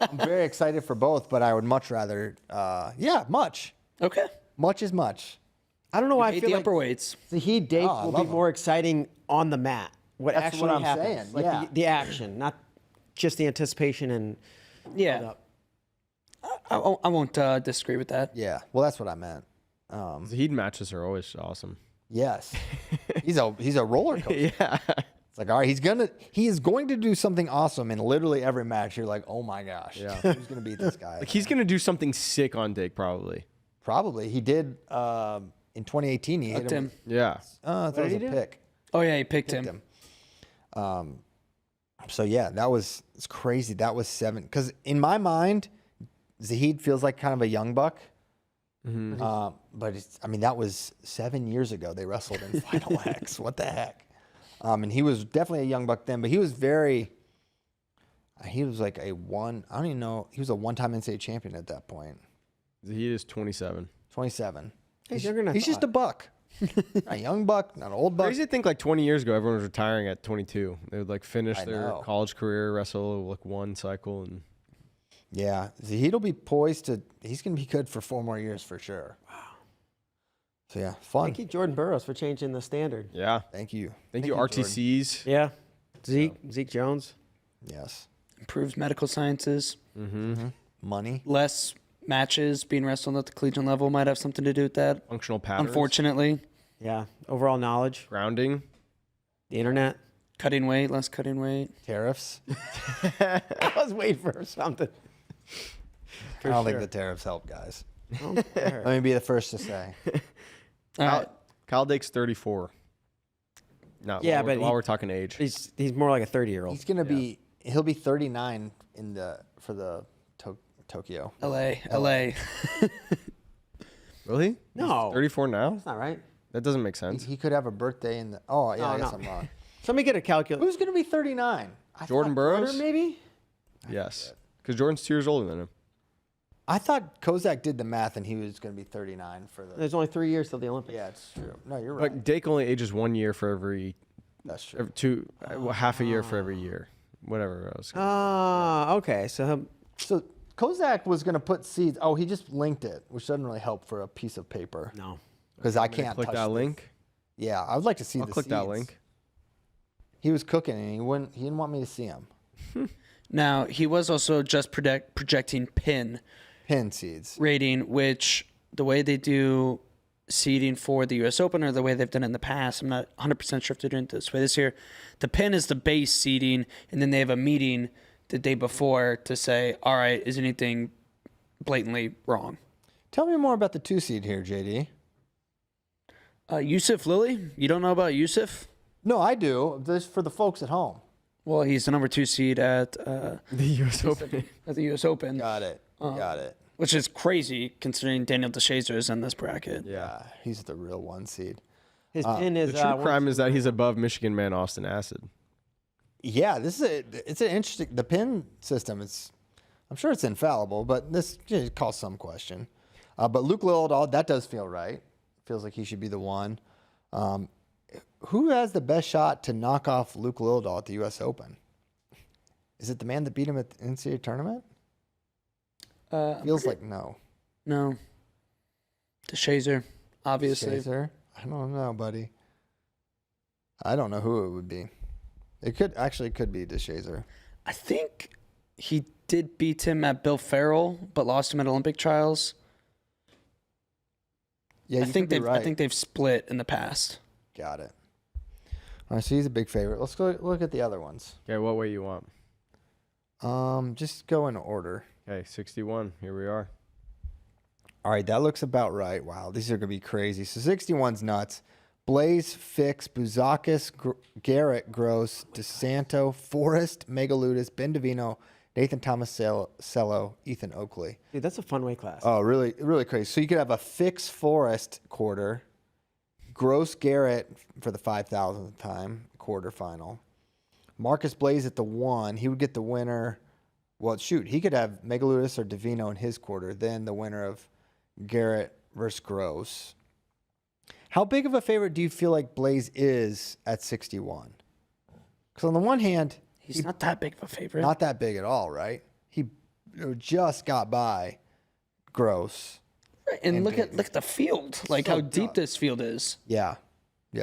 I'm very excited for both, but I would much rather, much. Okay. Much is much. I don't know why I Hate feel the like upper weights. Zahid Dake I will be love him. more exciting on the mat. What That's actually what I'm happens. saying, Like yeah. the action, not just the anticipation and Yeah. build up. I won't disagree with that. Yeah. Well, that's what I meant. The Heat matches are always awesome. Yes. He's a roller coaster. Yeah. It's like, all right, he is going to do something awesome in literally every match. You're like, oh my gosh, Yeah. who's going to beat this guy? Like he's gonna do something sick on Dake probably. Probably. He did in 2018. He hit Hooked him. him. Yeah. I thought it was a pick. Oh, yeah, he picked Picked him. him. So yeah, it's crazy. That was 7. Because in my mind, Zahid feels like kind of a young buck. But that was 7 years ago. They wrestled in Final X. What the heck? And he was definitely a young buck then, but he was he was like I don't even know. He was a one-time NCAA champion at that point. The Heat is 27. 27. He's younger than I He's just a buck. Not a young buck, not an old buck. Crazy to think 20 years ago everyone was retiring at 22. They would finish I their know. college career, wrestle one cycle, and Yeah, Zahid will be poised to. He's going to be good for 4 more years for sure. Wow. So yeah, fun. Thank you, Jordan Burroughs, for changing the standard. yeah. Thank you. Thank you, Jordan. RTCs. Yeah. Zeke Jones. Yes. Improves medical sciences. Money. Less matches being wrestled at the collegiate level might have something to do with that. Functional patterns. Unfortunately, Yeah. Overall knowledge, Grounding. the internet. cutting weight, less cutting weight. Tariffs. I was waiting for something. I don't think the tariffs help, guys. Oh, Let me be the first to say. All right. Kyle Dake's 34. No, Yeah, while, but while he- we're talking age. He's more like a 30-year-old. He's gonna be. He'll be 39 for the Tokyo. LA. Really? No. 34 now? That's not right. That doesn't make sense. He could have a birthday in the. Oh yeah, No, I guess no. I'm wrong. Somebody get a calculator. Who's gonna be 39? Jordan Burroughs? Maybe. Yes. Because Jordan's 2 years older than him. I thought Kozak did the math and he was gonna be 39 for the. There's only 3 years till the Olympics. Yeah, it's true. No, you're right. But Dake only ages 1 year for every That's true. half a year for every year. Whatever else. Ah, okay. So So Kozak was gonna put seeds. Oh, he just linked it, which doesn't really help for a piece of paper no. because I can't Click touch that this. link. Yeah, I would like to see I'll the click that seeds. link. He was cooking and he didn't want me to see him. Now, he was also just projecting pin Pin seeds. rating, which the way they do seeding for the US Open or the way they've done it in the past, I'm not 100% sure if they're doing it this way this year. The pin is the base seeding, and then they have a meeting the day before to say, all right, is anything blatantly wrong? Tell me more about the 2 seed here, JD. Yusuf Lilly, you don't know about Yusuf? No, I do. This for the folks at home. Well, he's the number 2 seed at The US Open. the US Open, Got it. Got it. which is crazy considering Daniel DeShazer is in this bracket. Yeah. He's the real 1 seed. His pin is The true crime is that he's above Michigan man Austin Acid. Yeah, it's an interesting the pin system. I'm sure it's infallible, but this calls some question. But Luke Lildahl, that does feel right. Feels like he should be the one. Who has the best shot to knock off Luke Lildahl at the U.S. Open? Is it the man that beat him at the NCAA tournament? Feels like no. No. DeShazer, obviously. Shazer? I don't know, buddy. I don't know who it would be. It could be DeShazer. I think he did beat him at Bill Farrell, but lost him at Olympic trials. Yeah, I you think could be they've right. I think they've split in the past. Got it. All right, so he's a big favorite. Let's go look at the other ones. Okay, what way you want? Just go in order. Okay, 61. Here we are. All right, that looks about right. Wow, these are gonna be crazy. So 61's nuts. Blaze, Fix, Bouzakis, Garrett, Gross, DeSanto, Forrest, Megaludis, Ben Davino, Nathan Tomasello, Ethan Oakley. Dude, that's a fun weight class. Oh, really, really crazy. So you could have a Fix Forrest quarter, Gross Garrett for the 5,000th time quarterfinal, Marcus Blaze at the 1. He would get the winner. Well, shoot, he could have Megaludis or Davino in his quarter. Then the winner of Garrett versus Gross. How big of a favorite do you feel like Blaze is at 61? Because on the one hand, He's not that big of a favorite. not that big at all, right? He just got by Gross. and look at the field, like So how deep tough. this field is. Yeah,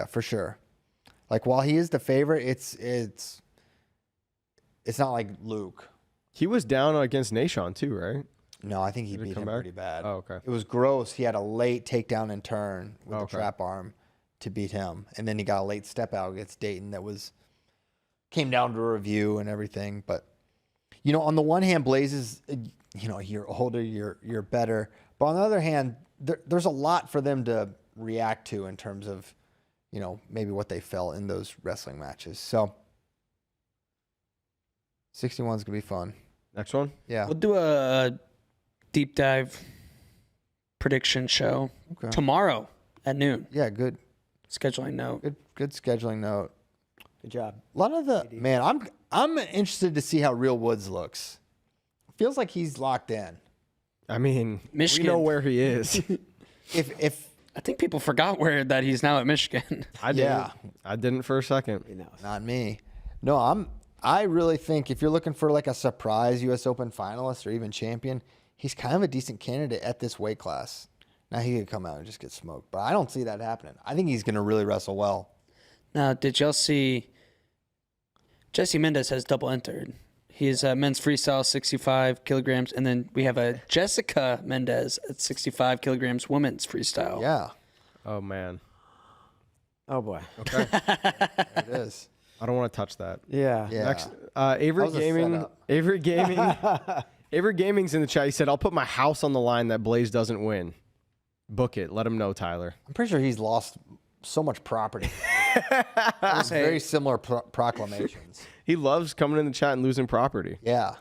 for sure. Like while he is the favorite, it's not like Luke. He was down against Nashon too, right? No, I think he Did it beat come him back? pretty bad. Oh, okay. It was Gross. He had a late takedown and turn with Oh, the okay. trap arm to beat him, and then he got a late step out against Dayton that came down to a review and everything. But on the one hand, Blaze is you're older, you're better. But on the other hand, there's a lot for them to react to in terms of maybe what they felt in those wrestling matches. So 61's gonna be fun. Next one. Yeah. We'll do a deep dive prediction show Okay. tomorrow at noon. Yeah. Good. Scheduling note. Good scheduling note. Good job. A lot of the man, I'm interested to see how Real Woods looks. Feels like he's locked in. I mean, Michigan. we know where he is. If I think people forgot that he's now at Michigan. I didn't. Yeah. I didn't for a second. not me, no, I really think if you're looking for like a surprise U.S. Open finalist or even champion, he's kind of a decent candidate at this weight class. Now he could come out and just get smoked, but I don't see that happening. I think he's going to really wrestle well. Now, did y'all see Jesse Mendez has double entered? He's men's freestyle, 65 kilograms. And then we have a Jessica Mendez at 65 kilograms, women's freestyle. Yeah, Oh man, Oh boy. okay. it is. I don't want to touch that. Yeah. Yeah. Next, Avery That was a Gaming. setup. Avery Gaming. Avery Gaming's in the chat. He said, "I'll put my house on the line that Blaze doesn't win. Book it. Let him know, Tyler." I'm pretty sure he's lost so much property. It's very similar proclamations. He loves coming in the chat and losing property. Yeah.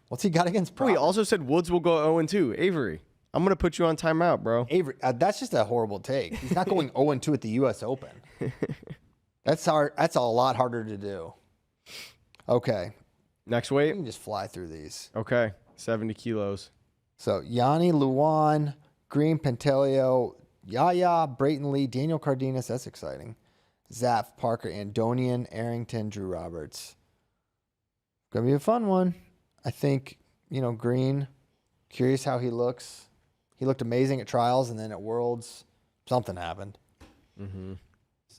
What's he got against Oh, property? he also said Woods will go 0-2. Avery, I'm gonna put you on timeout, bro. Avery, that's just a horrible take. He's not going 0-2 at the U.S. Open. That's hard. That's a lot harder to do. Okay, Next we weight. can just fly through these. Okay, 70 kilos. So Yanni Luan, Green Pantaleo, Yaya, Brayton Lee, Daniel Cardenas. That's exciting. Zaf, Parker, Andonian, Arrington, Drew Roberts. Gonna be a fun one. I think, Green, curious how he looks. He looked amazing at trials, and then at Worlds, something happened.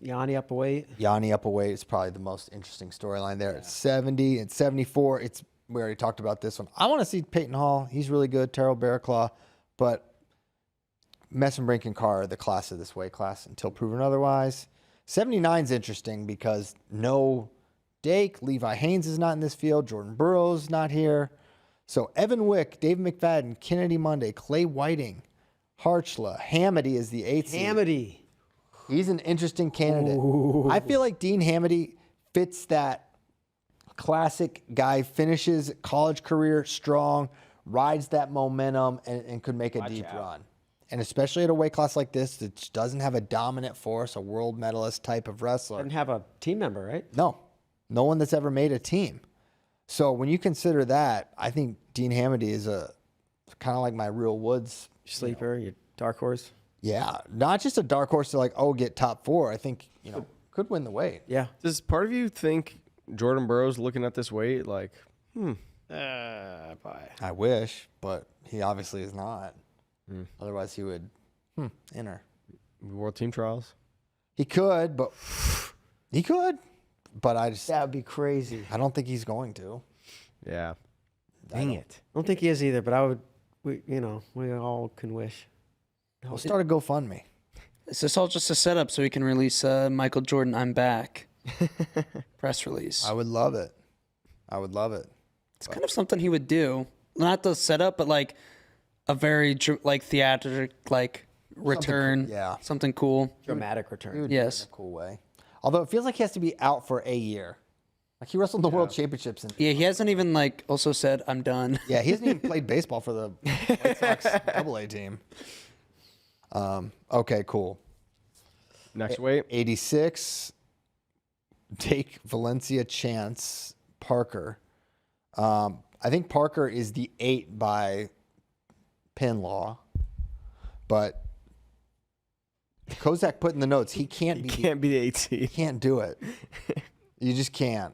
Yanni up a weight. Yanni up a weight is probably the most interesting storyline there. At 70 and 74, we already talked about this one. I want to see Peyton Hall. He's really good. Terrell Bearclaw. But Messenbrink and Carr are the class of this weight class until proven otherwise. 79 is interesting because no Dake, Levi Haynes is not in this field. Jordan Burroughs not here. So Evan Wick, Dave McFadden, Kennedy Monday, Clay Whiting, Harchla, Hamady is the 8th seed. Hamady. He's an interesting candidate. I feel like Dean Hamady fits that classic guy, finishes college career strong, rides that momentum, and could make a deep run. And especially at a weight class like this that doesn't have a dominant force, a world medalist type of wrestler. Didn't have a team member, right? No one that's ever made a team. So when you consider that, I think Dean Hamady is kind of like my real Woods Sleeper, your dark horse. Yeah, not just a dark horse to get top 4. I think could win the weight. Yeah. Does part of you think Jordan Burroughs looking at this weight like, Bye. I wish, but he obviously is not. Otherwise, he would enter. World Team Trials? He could, but I just That would be crazy. I don't think he's going to. Yeah. Dang it! I don't think he is either, but I would. We all can wish. We'll start a GoFundMe. Is this all just a setup so we can release Michael Jordan, I'm back press release? I would love it. It's kind of something he would do. Not the setup, but like a very theatric return. yeah. Something cool. Dramatic return. Yes. In a cool way. Although it feels like he has to be out for a year. Like he wrestled the World Championships. Yeah, he hasn't even also said, I'm done. Yeah, he hasn't even played baseball for the White Sox AA team. Okay, cool. Next weight? 86, Dake, Valencia, Chance, Parker. I think Parker is the 8 by pin law, but Kozak put in the notes he can't be the 18. he can't do it. You just can't.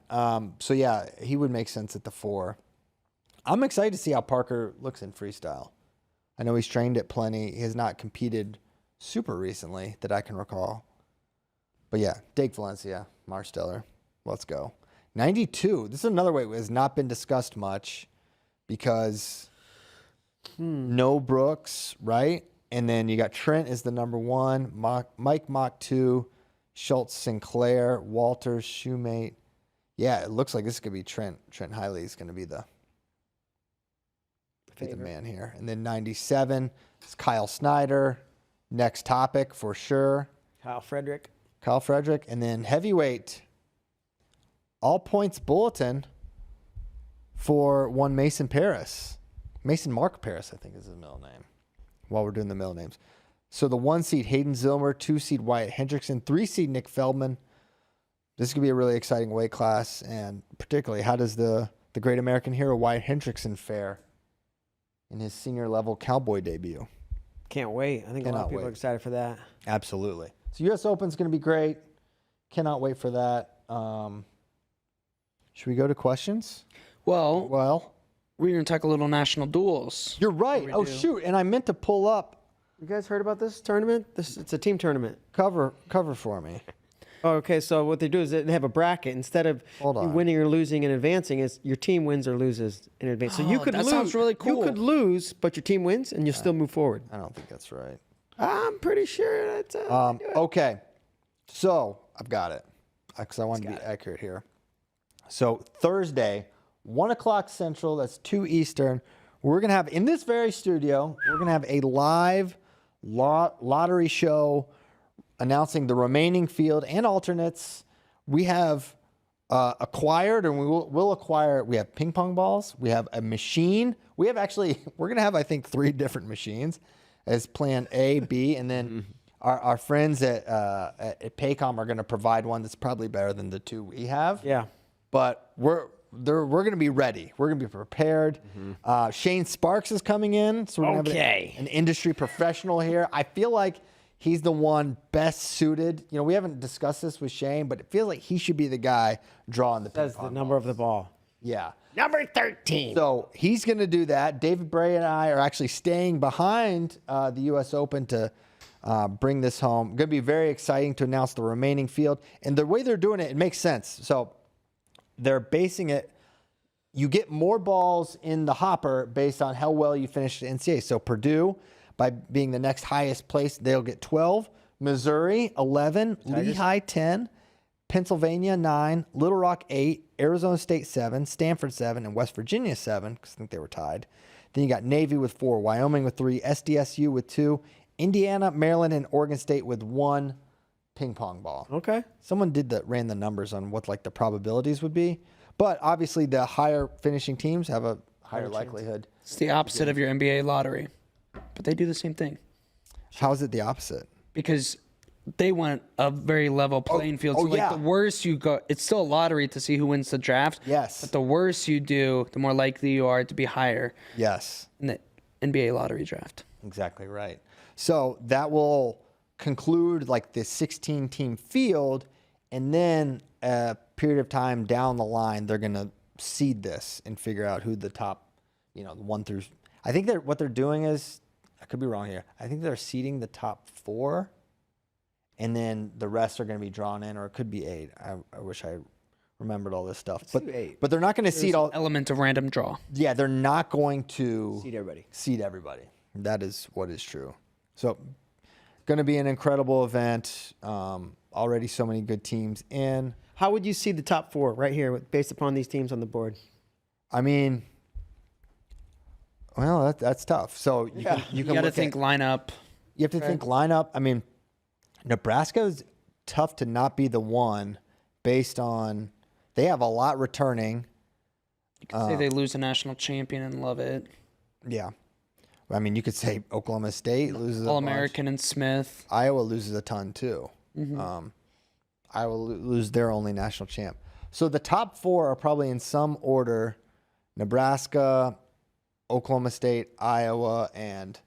So yeah, he would make sense at the 4. I'm excited to see how Parker looks in freestyle. I know he's trained at plenty. He has not competed super recently that I can recall. But yeah, Dake, Valencia, Marsteller. Let's go. 92. This is another weight that has not been discussed much because no Brooks, right? And then you got Trent is the number 1, Mike Mock 2, Schultz Sinclair, Walters, Shoemate. Yeah, it looks like this could be Trent. Trent Hiley is going to be the man here. And then 97 is Kyle Snyder. Next topic for sure. Kyle Frederick. And then heavyweight. All points bulletin for one Mason Paris. Mason Mark Paris, I think is his middle name. While we're doing the middle names. So the 1 seed Hayden Zilmer, 2 seed Wyatt Hendrickson, 3 seed Nick Feldman. This could be a really exciting weight class. And particularly, how does the great American hero Wyatt Hendrickson fare in his senior level cowboy debut? Can't wait. I think a lot of people are excited for that. Absolutely. So U.S. Open's going to be great. Cannot wait for that. Should we go to questions? Well, we're going to talk a little national duels. You're right. Oh, shoot. And I meant to pull up. You guys heard about this tournament? It's a team tournament. Cover for me. Oh, okay, so what they do is they have a bracket. Instead of Hold you on. winning or losing and advancing, is your team wins or loses in advance. So you Oh, could that lose. sounds really cool. You could lose, but your team wins, and you'll still move forward. I don't think that's right. I'm pretty sure that's. They do it. Okay, so I've got it because I want to be accurate here. So Thursday, 1 o'clock Central, that's 2 Eastern. We're gonna have in this very studio. We're gonna have a live lottery show announcing the remaining field and alternates. We have acquired, and we'll acquire. We have ping pong balls. We have a machine. We have actually. We're gonna have, I think, 3 different machines as plan A, B, and then our friends at Paycom are gonna provide one that's probably better than the 2 we have. Yeah. But we're going to be ready. We're going to be prepared. Shane Sparks is coming in, so we're going to have an industry professional here. I feel like he's the one best suited. You know, we haven't discussed this with Shane, but it feels like he should be the guy drawing the That's the number of the ball. Yeah. Number 13. So he's going to do that. David Bray and I are actually staying behind the U.S. Open to bring this home. Going to be very exciting to announce the remaining field. And the way they're doing it, it makes sense. So they're basing it, you get more balls in the hopper based on how well you finish the NCAA. So Purdue, by being the next highest place, they'll get 12. Missouri, 11. Lehigh, 10. Pennsylvania, 9. Little Rock, 8. Arizona State, 7. Stanford, 7. And West Virginia, 7, because I think they were tied. Then you got Navy with 4. Wyoming with 3. SDSU with 2. Indiana, Maryland, and Oregon State with 1 ping pong ball. Okay. Someone ran the numbers on what like the probabilities would be, but obviously the higher finishing teams have a higher likelihood. It's the opposite of your NBA lottery, but they do the same thing How is it the opposite? because they want a very level playing field. So yeah. the worse you go, it's still a lottery to see who wins the draft. Yes. But the worse you do, the more likely you are to be higher Yes, in the NBA lottery draft. exactly right. So that will conclude like the 16-team field, and then a period of time down the line, they're going to seed this and figure out who the top, 1 through. I think what they're doing is, I could be wrong here. I think they're seeding the top 4, and then the rest are going to be drawn in, or it could be 8. I wish I remembered all this stuff. But they're not going to seed all. Element of random draw. Yeah, they're not going to Seed everybody. That is what is true. So, going to be an incredible event. Already so many good teams in. How would you see the top 4 right here based upon these teams on the board? I mean, well, that's tough. So you can You got to think lineup. You have to think lineup. I mean, Nebraska is tough to not be the one based on they have a lot returning. You could say they lose a national champion and love it. Yeah. I mean, you could say Oklahoma State loses a All-American and Smith. Iowa loses a ton too. Iowa lose their only national champ. So the top 4 are probably in some order: Nebraska, Oklahoma State, Iowa, and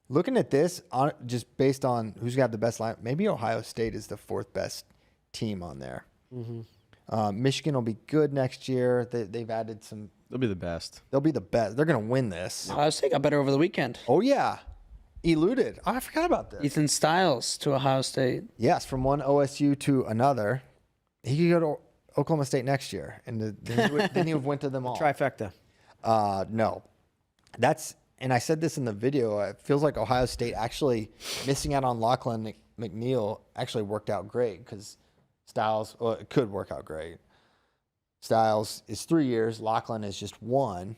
looking at this, just based on who's got the best line, maybe Ohio State is the 4th best team on there. Michigan will be good next year. They've added some. They'll be the best. They'll be the best. They're going to win this. Ohio State got better over the weekend. Oh, yeah. Eluded. Oh, I forgot about this. Ethan Styles to Ohio State. Yes, from one OSU to another. He could go to Oklahoma State next year, and then he went to them all. Trifecta. No. And I said this in the video, it feels like Ohio State actually missing out on Lachlan McNeil actually worked out great because Styles, it could work out great. Styles is 3 years. Lachlan is just 1.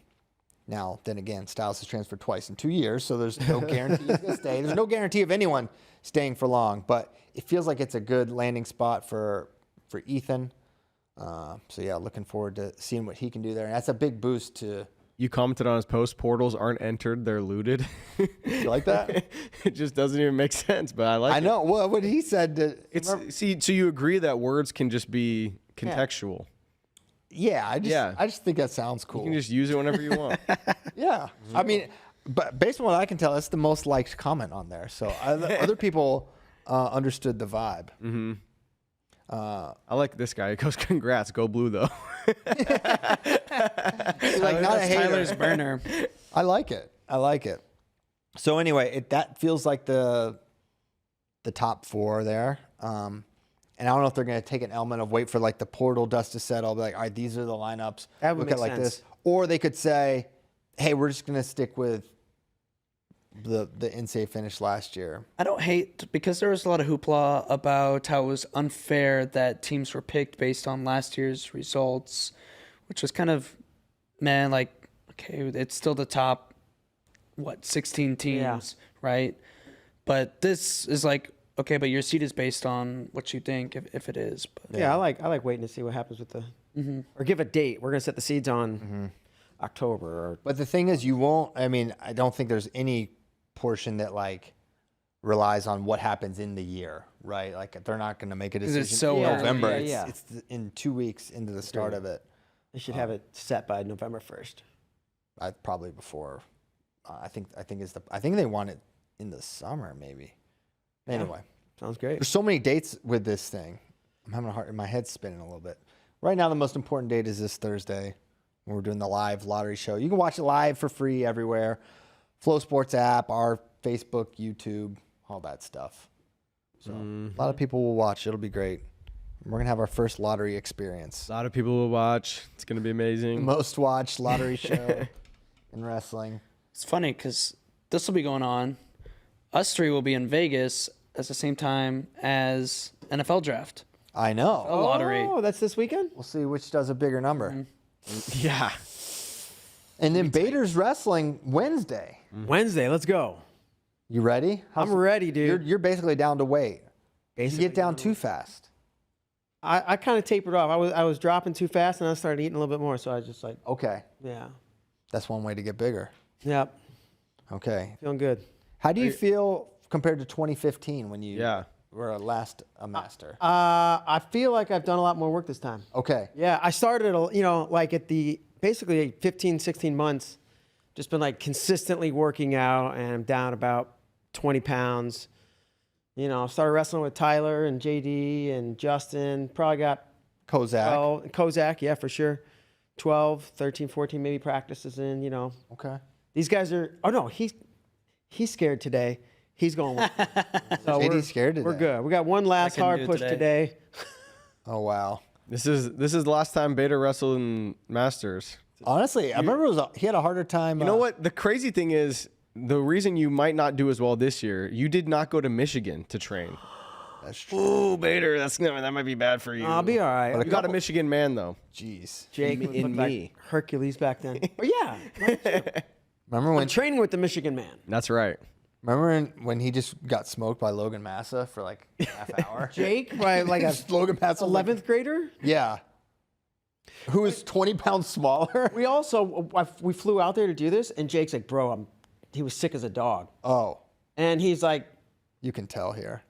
Now, then again, Styles has transferred twice in 2 years, so there's no guarantee he's going to stay. There's no guarantee of anyone staying for long, but it feels like it's a good landing spot for Ethan. So, yeah, looking forward to seeing what he can do there. And that's a big boost to... You commented on his post, portals aren't entered, they're looted. You like that? It just doesn't even make sense, but I like it. I know. Well, what he said... So you agree that words can just be contextual. Yeah, I just think that sounds cool. You can just use it whenever you want. Yeah. I mean, but based on what I can tell, it's the most liked comment on there. So other people understood the vibe. Mm-hmm. I like this guy. He goes, congrats, go blue, though. He's like, not a hater. Tyler's burner. I like it. So anyway, that feels like the top 4 there. And And I don't know if they're going to take an element of wait for like the portal dust to settle. Be like, all right, these are the lineups. That would Look make at like sense. this. Or they could say, hey, we're just going to stick with the NCAA finish last year. I don't hate, because there was a lot of hoopla about how it was unfair that teams were picked based on last year's results, which was kind of, man, like, okay, it's still the top, 16 teams, right? But this is like, okay, but your seed is based on what you think, if it is. But. Yeah, I like waiting to see what happens with the, or give a date. We're gonna set the seeds on October. Or But the thing is, you won't, I mean, I don't think there's any portion that like relies on what happens in the year, right? Like they're not going to make a 'Cause decision it's so in early. November. Yeah, It's in 2 weeks into the start of it. they should have it set by November 1st. Probably before. I think they want it in the summer, maybe. Anyway, Sounds great. there's so many dates with this thing. I'm having a hard. My head's spinning a little bit. Right now, the most important date is this Thursday when we're doing the live lottery show. You can watch it live for free everywhere. Flow Sports app, our Facebook, YouTube, all that stuff. So a lot of people will watch. It'll be great. We're gonna have our first lottery experience. A lot of people will watch. It's going to be amazing. Most watched lottery show in wrestling. It's funny because this will be going on. Us three will be in Vegas at the same time as NFL draft. I know. A lottery. Oh, that's this weekend? We'll see which does a bigger number. Yeah. And then Bader's wrestling Wednesday. Wednesday, let's go. You ready? I'm ready, dude. You're basically down to weight. You Basically get down too fast. I kind of tapered off. I was dropping too fast, and I started eating a little bit more. So I was just like, Okay. yeah. That's one way to get bigger. Yep. Okay. Feeling good. How do you feel compared to 2015 when you Yeah. were a master? I feel like I've done a lot more work this time. Okay. Yeah, I started, like at the basically 15, 16 months, just been like consistently working out, and I'm down about 20 pounds. Started wrestling with Tyler and JD and Justin. Probably got Kozak. Kozak, yeah, for sure. 12, 13, 14 maybe practices in, Okay. These guys are, oh no, he's scared today. He's going with me. So JD's scared today. We're good. We got one last couldn't hard do it push today. Oh, wow. This is the last time Bader wrestled in Masters. Honestly, I remember he had a harder time. You know what? The crazy thing is, the reason you might not do as well this year, you did not go to Michigan to train. That's true. Ooh, Bader, that might be bad for you. I'll be all right. You got a Michigan man though. Jeez. Jake In looked me. like Hercules back then. But yeah, Remember I'm when training with the Michigan man. That's right. when he just got smoked by Logan Massa for like a half hour? Jake, right, like a Logan Massa. 11th grader. Yeah. Who is 20 pounds smaller? We flew out there to do this, and Jake's like, bro, he was sick as a dog. Oh, And he's like, you can tell here.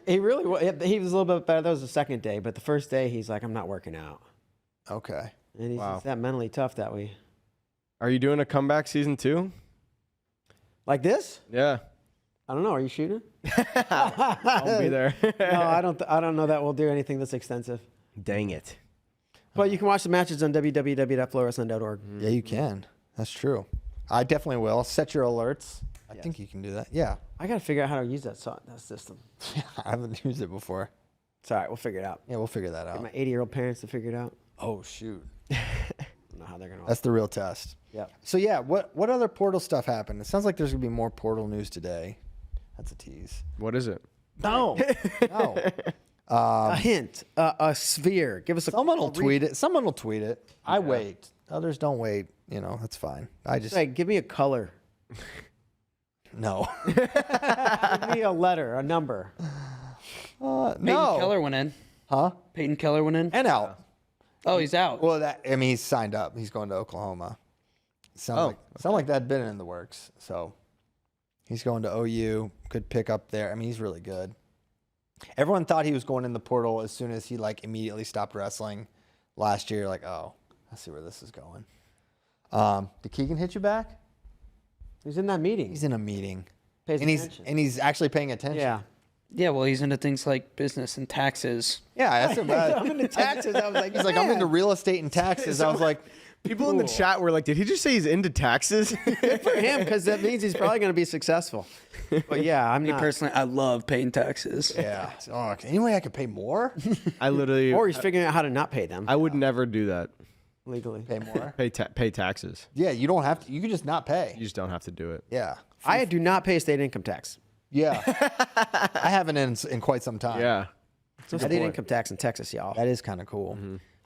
he really was. He was a little bit better. That was the second day. But the first day, he's like, I'm not working out. Okay. And he's Wow. just that mentally tough that we. Are you doing a comeback season 2? Like this? Yeah. I don't know. Are you shooting? I'll be there. No, I don't know that we'll do anything this extensive. Dang it. But you can watch the matches on www.flowwrestling.org. Yeah, you can. That's true. I definitely will. Set your alerts. I think you can do that. Yeah. I got to figure out how to use that system. I haven't used it before. It's all right. We'll figure it out. Yeah, we'll figure that out. Get my 80-year-old parents to figure it out. Oh, shoot. I don't know how they're going to. That's the real test. Yeah. So, yeah, what other Portal stuff happened? It sounds like there's going to be more Portal news today. That's a tease. What is it? No. No. A hint. A sphere. Give us a. Someone will tweet it. Someone will tweet it. I wait. Others don't wait. That's fine. I just, Like, give me a color. no. Give me a letter, a number. No. Peyton Keller went in. Huh? Peyton Keller went in. And out. Oh, he's out. Well, he's signed up. He's going to Oklahoma. Sound like that'd been in the works. So he's going to OU. Could pick up there. I mean, he's really good. Everyone thought he was going in the portal as soon as he immediately stopped wrestling last year. Like, oh, I see where this is going. Did Keegan hit you back? He's in that meeting. He's in a meeting, Pays and attention. he's actually paying attention. Yeah. Yeah, well, he's into things like business and taxes. Yeah, that's about. I'm into taxes. I was like, He's like, I'm into real estate and taxes. I was like, People in the chat were like, "Did he just say he's into taxes?" Good for him, because that means he's probably going to be successful. But yeah, I'm Me not. personally, I love paying taxes. Yeah. Oh, any way I could pay more? I literally, Or he's figuring out how to not pay them I would never do that. legally. Pay more? Pay taxes. Yeah, you don't have to. You can just not pay. You just don't have to do it. Yeah. I do not pay state income tax. Yeah. I haven't in quite some time. Yeah. So state income tax in Texas, y'all. That is kind of cool.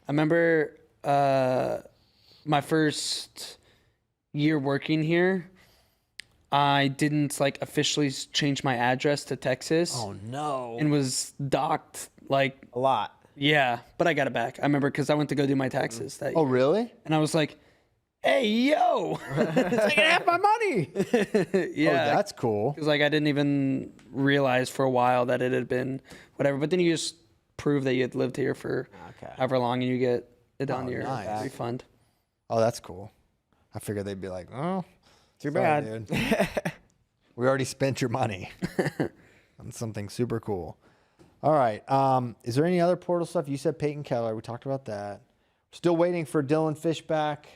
I remember my first year working here. I didn't like officially change my address to Texas. Oh, no. And was docked like A lot. yeah, but I got it back. I remember because I went to go do my taxes that Oh, year, really? and I was like, "Hey, yo, Taking half my money. yeah." Oh, that's cool. Because like I didn't even realize for a while that it had been whatever. But then you just prove that you had lived here for Okay. however long, and you get it on Oh, your nice. refund. Oh, that's cool. I figured they'd be like, oh, Too sorry, bad. dude. We already spent your money on something super cool. All right. Is there any other portal stuff? You said Peyton Keller. We talked about that. Still waiting for Dylan Fishback,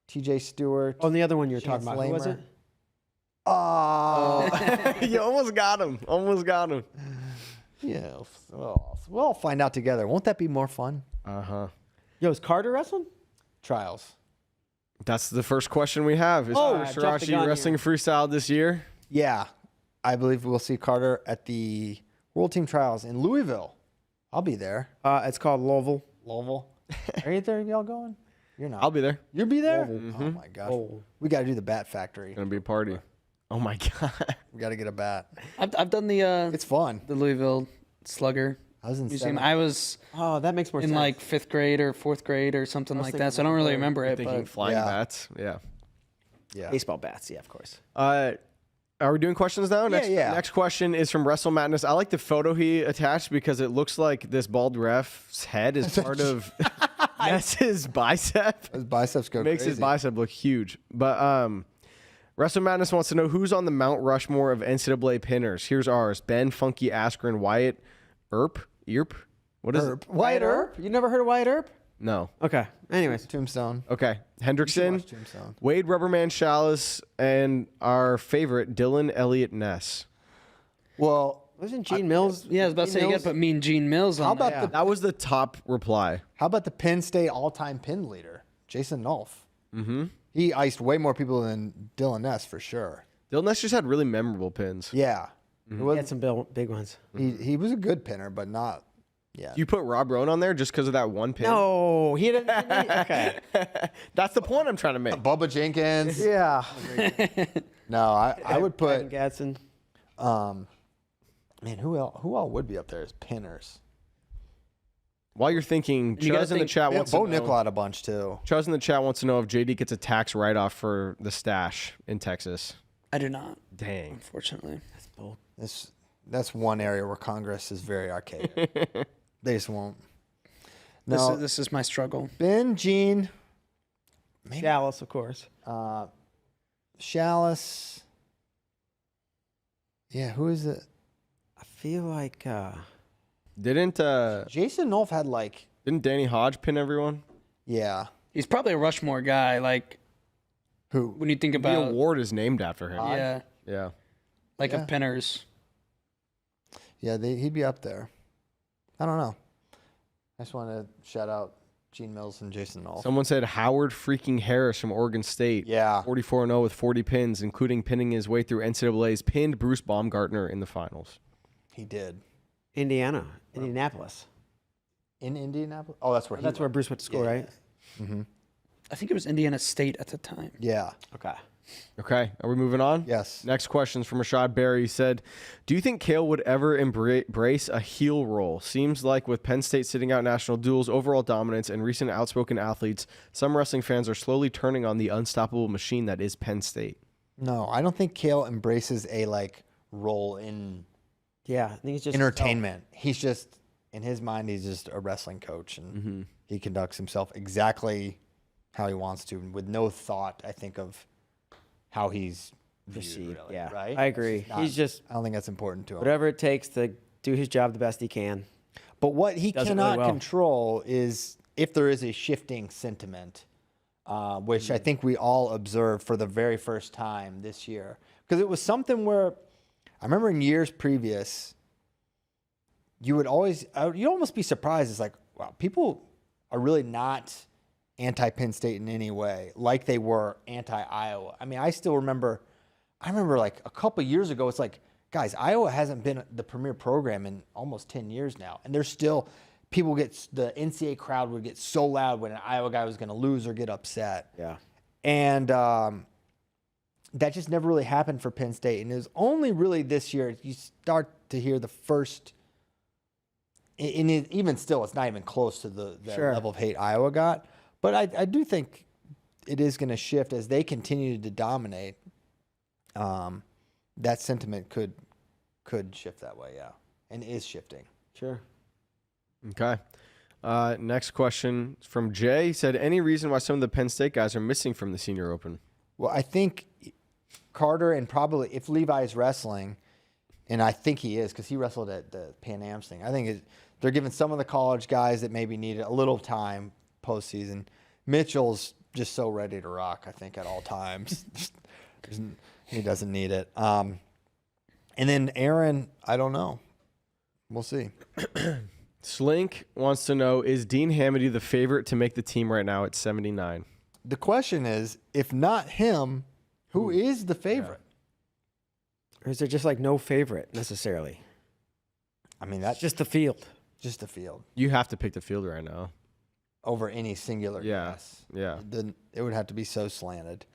TJ Stewart. Oh, and the other one you were talking Chance about, who was Lamer. it? Oh, You almost got him. Almost got him. yeah. Well, we'll all find out together. Won't that be more fun? Yo, is Carter wrestling? Trials. That's the first question we have. Is jumped the gun Shirashi here. wrestling freestyle this year? Yeah. I believe we'll see Carter at the World Team Trials in Louisville. I'll be there. It's called Louisville. Louisville. Are you there? Y'all going? You're not. I'll be there. You'll be there? Oh, my gosh. Oh. We got to do the bat factory. Gonna be a party. Oh my god. We got to get a bat. I've done the It's fun. Louisville Slugger I was in Museum. seventh. I was Oh, that makes more in sense. like 5th grade or 4th grade or something like that, so I don't really remember it. Thinking But flying Yeah. bats. Yeah. Yeah. baseball bats, yeah, of course. Are we doing questions now? Next, yeah. Next question is from Wrestle Madness. I like the photo he attached because it looks like this bald ref's head is part of that's his bicep. His biceps go Makes crazy. his bicep look huge. But Wrestle Madness wants to know who's on the Mount Rushmore of NCAA pinners. Here's ours: Ben, Funky, Askren, Wyatt, Earp. What is Earp. it? Wyatt Earp? You never heard of Wyatt Earp? No. Okay. Anyways. Tombstone. Okay. Hendrickson, watch Tombstone. Wade Rubberman Chalice, and our favorite Dylan Elliott Ness. Well, Wasn't Gene Mills? yeah, I was about to say you got to put Mean Gene Mills on. how about there. That was the top reply. the Penn State all-time pin leader, Jason Nolf? Mm-hmm. He iced way more people than Dylan Ness for sure. Dylan Ness just had really memorable pins. Yeah. It He was, had some big ones. he was a good pinner, but not. Yeah. You put Rob Rowan on there just because of that one pin? No, he didn't. Okay. That's the point I'm trying to make. Bubba Jenkins. Yeah. No, I would put. Gadsden. Man, who all would be up there as pinners? While you're thinking, You gotta Chuz in the think- chat Yeah, wants Bo to know. Nickel had a bunch too. Chuz in the chat wants to know if JD gets a tax write-off for the stash in Texas. I do not, Dang. unfortunately. That's one area where Congress is very archaic. They just won't. No, This is my struggle. Ben, Gene, Dallas, of course. Chalice. Yeah, who is it? I feel like Didn't Jason Nolf had like, didn't Danny Hodge pin everyone? yeah. He's probably a Rushmore guy. Like Who? when you think The about award is named after him. yeah, Yeah. like Yeah. of pinners. Yeah, he'd be up there. I don't know. I just want to shout out Gene Mills and Jason Nolf. Someone said Howard freaking Harris from Oregon State. Yeah. 44-0 with 40 pins, including pinning his way through NCAA's pinned Bruce Baumgartner in the finals. He did. Indianapolis. In Indianapolis? Oh, that's where That's where Bruce went to school, Yeah, right? I think it was Indiana State at the time. Yeah. Okay. Okay, are we moving on? Yes. Next question's from Rashad Berry. He said, do you think Kale would ever embrace a heel role? Seems like with Penn State sitting out national duels, overall dominance, and recent outspoken athletes, some wrestling fans are slowly turning on the unstoppable machine that is Penn State. No, I don't think Kale embraces a role in Yeah, I think it's just entertainment. He's just, in his mind, he's just a wrestling coach, and he conducts himself exactly how he wants to, with no thought, I think, of how he's Perceived, really, yeah. right? I agree. It's not- He's just I don't think that's important to him. whatever it takes to do his job the best he can. But what he Does it cannot really well. control is if there is a shifting sentiment which I think we all observed for the very first time this year. Because it was something where I remember in years previous, you would you'd almost be surprised. It's like, wow, people are really not anti-Penn State in any way, like they were anti-Iowa. I mean, I remember like a couple years ago, it's like, guys, Iowa hasn't been the premier program in almost 10 years now. And there's still, the NCAA crowd would get so loud when an Iowa guy was going to lose or get upset. Yeah. And that just never really happened for Penn State. And it was only really this year you start to hear the first, and even still, it's not even close to the level of hate Iowa got. But I do think it is going to shift as they continue to dominate. That sentiment could shift that way, yeah, and is shifting. Sure. Okay. Next question from Jay. He said, any reason why some of the Penn State guys are missing from the Senior Open? Well, I think Carter, and probably if Levi is wrestling, and I think he is because he wrestled at the Pan Am thing, I think they're giving some of the college guys that maybe needed a little time postseason. Mitchell's just so ready to rock, I think, at all times. He doesn't need it. And then Aaron, I don't know. We'll see. Slink wants to know, is Dean Hamady the favorite to make the team right now at 79? The question is, if not him, who is the favorite? Or is there just like no favorite necessarily? I mean, that's Just the field. just the field You have to pick the field right now. over any singular guess. Yeah. It would have to be so slanted.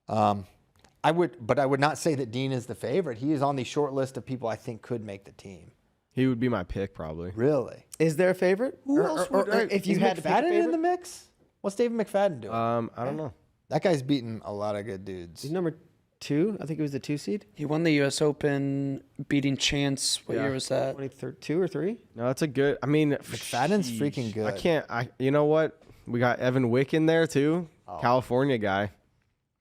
I would not say that Dean is the favorite. He is on the short list of people I think could make the team. He would be my pick probably. Really? Is there a favorite? Who else would if you is had to pick a McFadden in favorite? the mix? What's David McFadden doing? I don't know. That guy's beaten a lot of good dudes. He's number 2. I think he was the 2 seed. He won the U.S. Open, beating Chance. What year was that? 22 or 3. No, that's a good. I mean, McFadden's freaking good. I can't. You know what? We got Evan Wick in there too. California guy.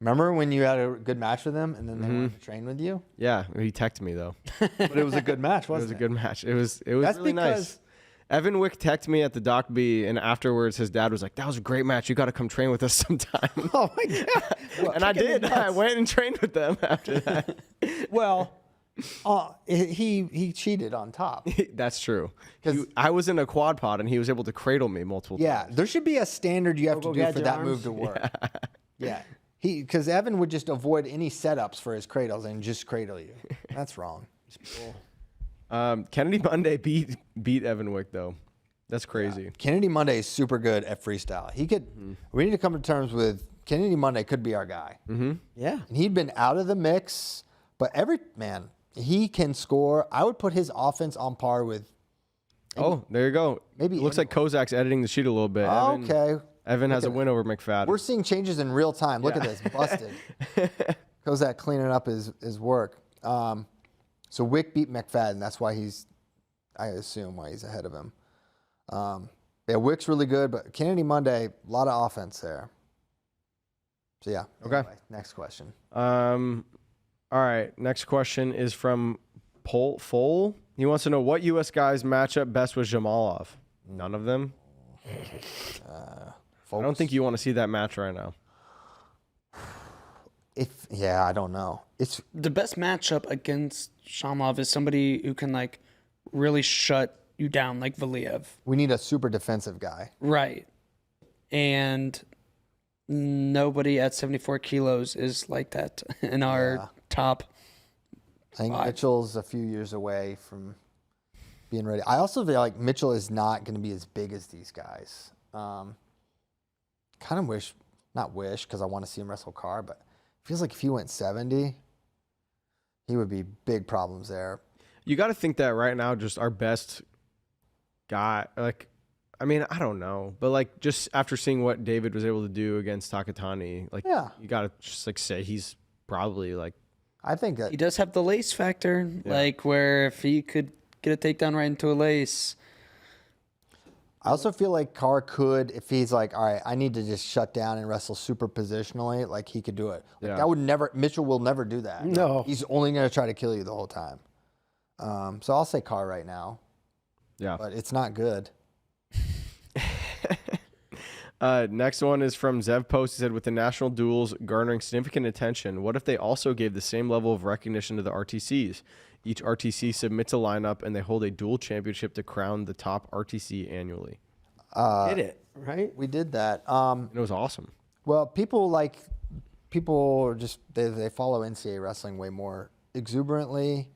Remember when you had a good match with him and then they wanted to train with you? Yeah, he texted me though. But it was a good match, It was wasn't a good match. It was That's really nice. Evan Wick texted me at the Doc B, and afterwards his dad was like, "That was a great match. You got to come train with us sometime." Oh my God. And I did. I went and trained with them after that. Well, he cheated on top. That's true. I was in a quad pod, and he was able to cradle me multiple Yeah, times. there should be a standard you have to Go do get for your that arms. move to work. Yeah. Because Evan would just avoid any setups for his cradles and just cradle you. That's wrong. Kennedy Monday beat Evan Wick though. That's crazy. Kennedy Monday is super good at freestyle. He could. We need to come to terms with Kennedy Monday could be our guy. Yeah. And he'd been out of the mix, but he can score. I would put his offense on par with. Oh, there you go. Maybe It looks like Kozak's editing the sheet a little bit. Okay. Evan has a win over McFadden. We're seeing changes in real time. Look at this. Busted. Kozak cleaning up his work. So Wick beat McFadden. That's why I assume why he's ahead of him. Yeah, Wick's really good, but Kennedy Monday, a lot of offense there. So yeah. Okay. Anyway, next question. All right. Next question is from Fole. He wants to know what U.S. guys match up best with Jamalov. None of them. I don't think you want to see that match right now. I don't know. It's The best matchup against Shamlov is somebody who can like really shut you down, like Valiev. we need a super defensive guy. Right. And nobody at 74 kilos is like that in our top. I think 5. Mitchell's a few years away from being ready. I also feel like Mitchell is not going to be as big as these guys. Kind of not wish, because I want to see him wrestle Carr, but it feels like if he went 70, he would be big problems there. You got to think that right now, just our best guy, like, I mean, I don't know, but like just after seeing what David was able to do against Takatani, like, you got to just like say he's probably like. I think that He does have the lace factor, like where if he could get a takedown right into a lace. I also feel like Carr could, if he's like, all right, I need to just shut down and wrestle super positionally, like he could do it. Like Mitchell will never do that. No. He's only going to try to kill you the whole time. So I'll say Carr right now. Yeah. But it's not good. Next one is from Zev Post. He said, with the national duels garnering significant attention, what if they also gave the same level of recognition to the RTCs? Each RTC submits a lineup, and they hold a dual championship to crown the top RTC annually. Did it, right? We did that. And it was awesome. Well, people are just they follow NCAA wrestling way more exuberantly.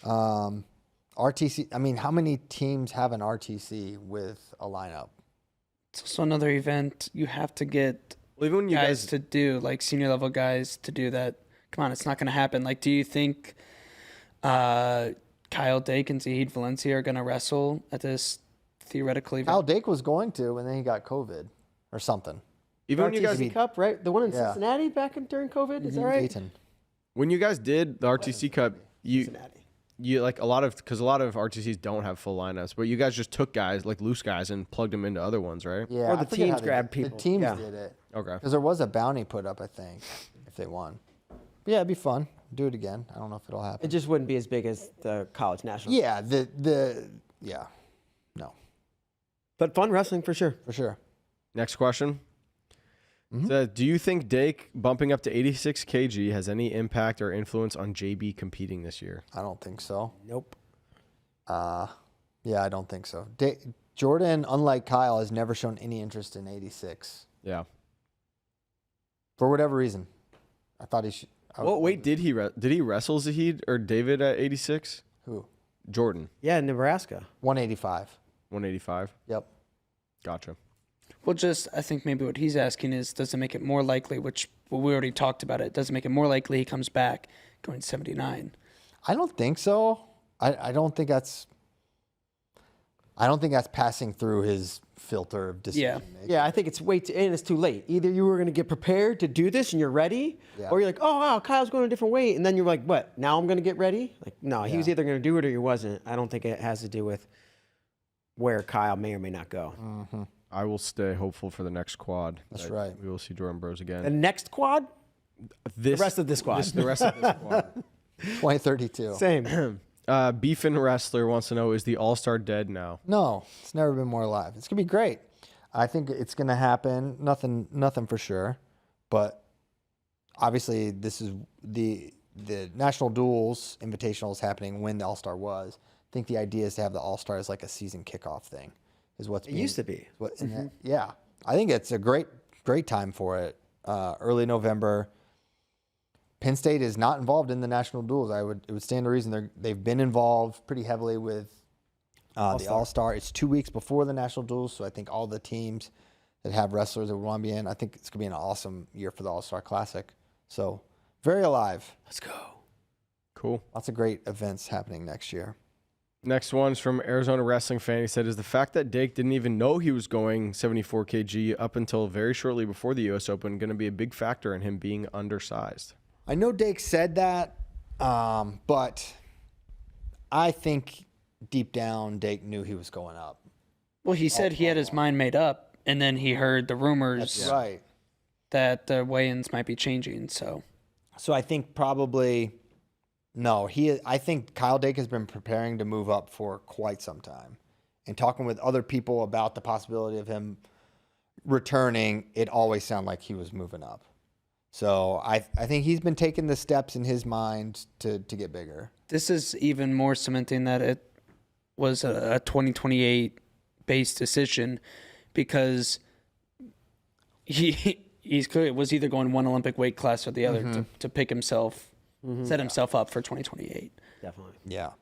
RTC. I mean, how many teams have an RTC with a lineup? It's also another event you have to get Even when you guys guys to do, like senior level guys to do that. Come on, it's not going to happen. Like, do you think Kyle Dake and Zahid Valencia are going to wrestle at this theoretical event? Kyle Dake was going to, and then he got COVID or something. even when you guys RTC Cup, right? The one in Yeah. Cincinnati during COVID. Is that right? Dayton. when you guys did the RTC Cup, Cincinnati. you like a lot of RTCs don't have full lineups, but you guys just took guys like loose guys and plugged them into other ones, right? Yeah, Or the I forget teams how they grabbed did it. people. The teams Yeah. did it Okay. because there was a bounty put up, I think, if they won. But yeah, it'd be fun. Do it again. I don't know if it'll happen. It just wouldn't be as big as the college national. Yeah, no, But fun wrestling for sure. for sure. Next question. Says, do you think Dake bumping up to 86 kg has any impact or influence on JB competing this year? I don't think so. Nope. Yeah, I don't think so. Jordan, unlike Kyle, has never shown any interest in 86 Yeah. for whatever reason. I thought he should. Well, wait, did he wrestle Zahid or David at 86? Who? Jordan, Yeah, Nebraska. 185. 185. Yep. Gotcha. Well, just I think maybe what he's asking is, does it make it more likely? Which we already talked about it. Does it make it more likely he comes back going 79? I don't think so. I don't think that's passing through his filter of decision making. Yeah, I think it's and it's too late. Either you were going to get prepared to do this and you're ready, Yeah. or you're like, oh wow, Kyle's going a different way, and then you're like, what? Now I'm going to get ready? Like, no, he was either going to do it or he wasn't. I don't think it has to do with where Kyle may or may not go. I will stay hopeful for the next quad. That's that right. We will see Jordan Bros again. The next quad, the rest of this squad. The rest of this squad. 2032. same. Beefin Wrestler wants to know, is the All-Star dead now? No, it's never been more alive. It's gonna be great. I think it's gonna happen. Nothing for sure, but obviously this is the National Duels Invitational is happening when the All-Star was. I think the idea is to have the All-Star as like a season kickoff thing. Is what's It used to be. Yeah, I think it's a great time for it. Early November. Penn State is not involved in the national duels. It would stand to reason they've been involved pretty heavily with the All-Star. It's 2 weeks before the national duels, so I think all the teams that have wrestlers that would want to be in, I think it's going to be an awesome year for the All-Star Classic. So very alive. Let's go. Cool. Lots of great events happening next year. Next one's from Arizona Wrestling Fan. He said, is the fact that Dake didn't even know he was going 74 kg up until very shortly before the US Open going to be a big factor in him being undersized? I know Dake said that, but I think deep down Dake knew he was going up. Well, he said he had his mind made up, and then he heard the rumors That's right. that the weigh-ins might be changing. So I think probably no. I think Kyle Dake has been preparing to move up for quite some time, and talking with other people about the possibility of him returning. It always sounded like he was moving up. So I think he's been taking the steps in his mind to get bigger. this is even more cementing that it was a 2028 based decision, because he's clearly was either going one Olympic weight class or the other to pick himself, set himself up for 2028. Definitely. Yeah.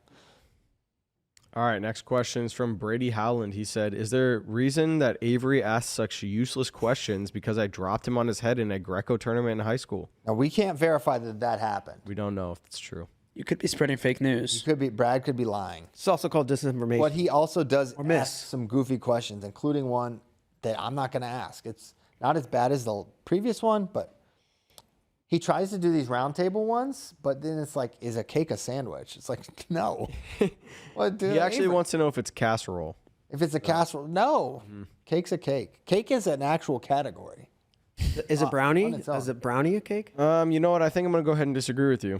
All right, next question is from Brady Howland. He said, is there reason that Avery asked such useless questions because I dropped him on his head in a Greco tournament in high school? Now we can't verify that happened. We don't know if it's true. You could be spreading fake news. Brad could be lying. It's also called disinformation. But he also does miss. ask some goofy questions, including one that I'm not going to ask. It's not as bad as the previous one, but he tries to do these round table ones, but then it's like, is a cake a sandwich? It's like, no. What, dude? He actually wants to know if it's casserole. If it's a casserole, no. Cake's a cake. Cake is an actual category. Is it brownie? on its own. Is it brownie a cake? You know what? I think I'm going to go ahead and disagree with you.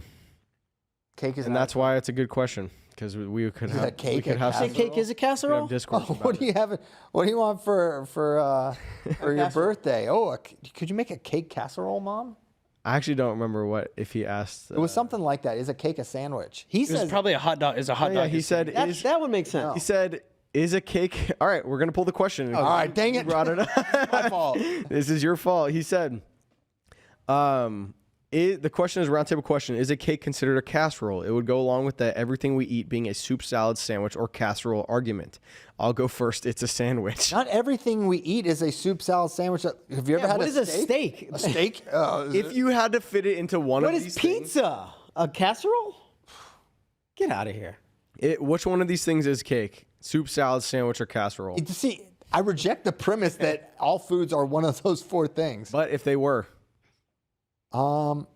Cake is And that's why it's a good question. because we could Is it have a cake we could at have Say some, cake is a we could have casserole? discourse Oh, about what do you have? What do you want for your casserole. birthday? Oh, could you make a cake casserole, Mom? I actually don't remember if he asked. It was something like that. Is a cake a sandwich? He It was says probably a hot dog. Is a hot yeah, dog. he a said sandwich? That would make sense. he said is a cake. All right, we're gonna pull the question. all right, dang it. Brought it up. My fault. This is your fault. He said, the question is a roundtable question. Is a cake considered a casserole? It would go along with the everything we eat being a soup, salad, sandwich, or casserole argument. I'll go first. It's a sandwich. Not everything we eat is a soup salad sandwich. Have you ever had What a is a steak? A steak? If you had to fit it into one What of is these things, pizza? A casserole? Get out of here. which one of these things is cake? Soup, salad, sandwich, or casserole? See, I reject the premise that all foods are one of those four things. But if they were, What?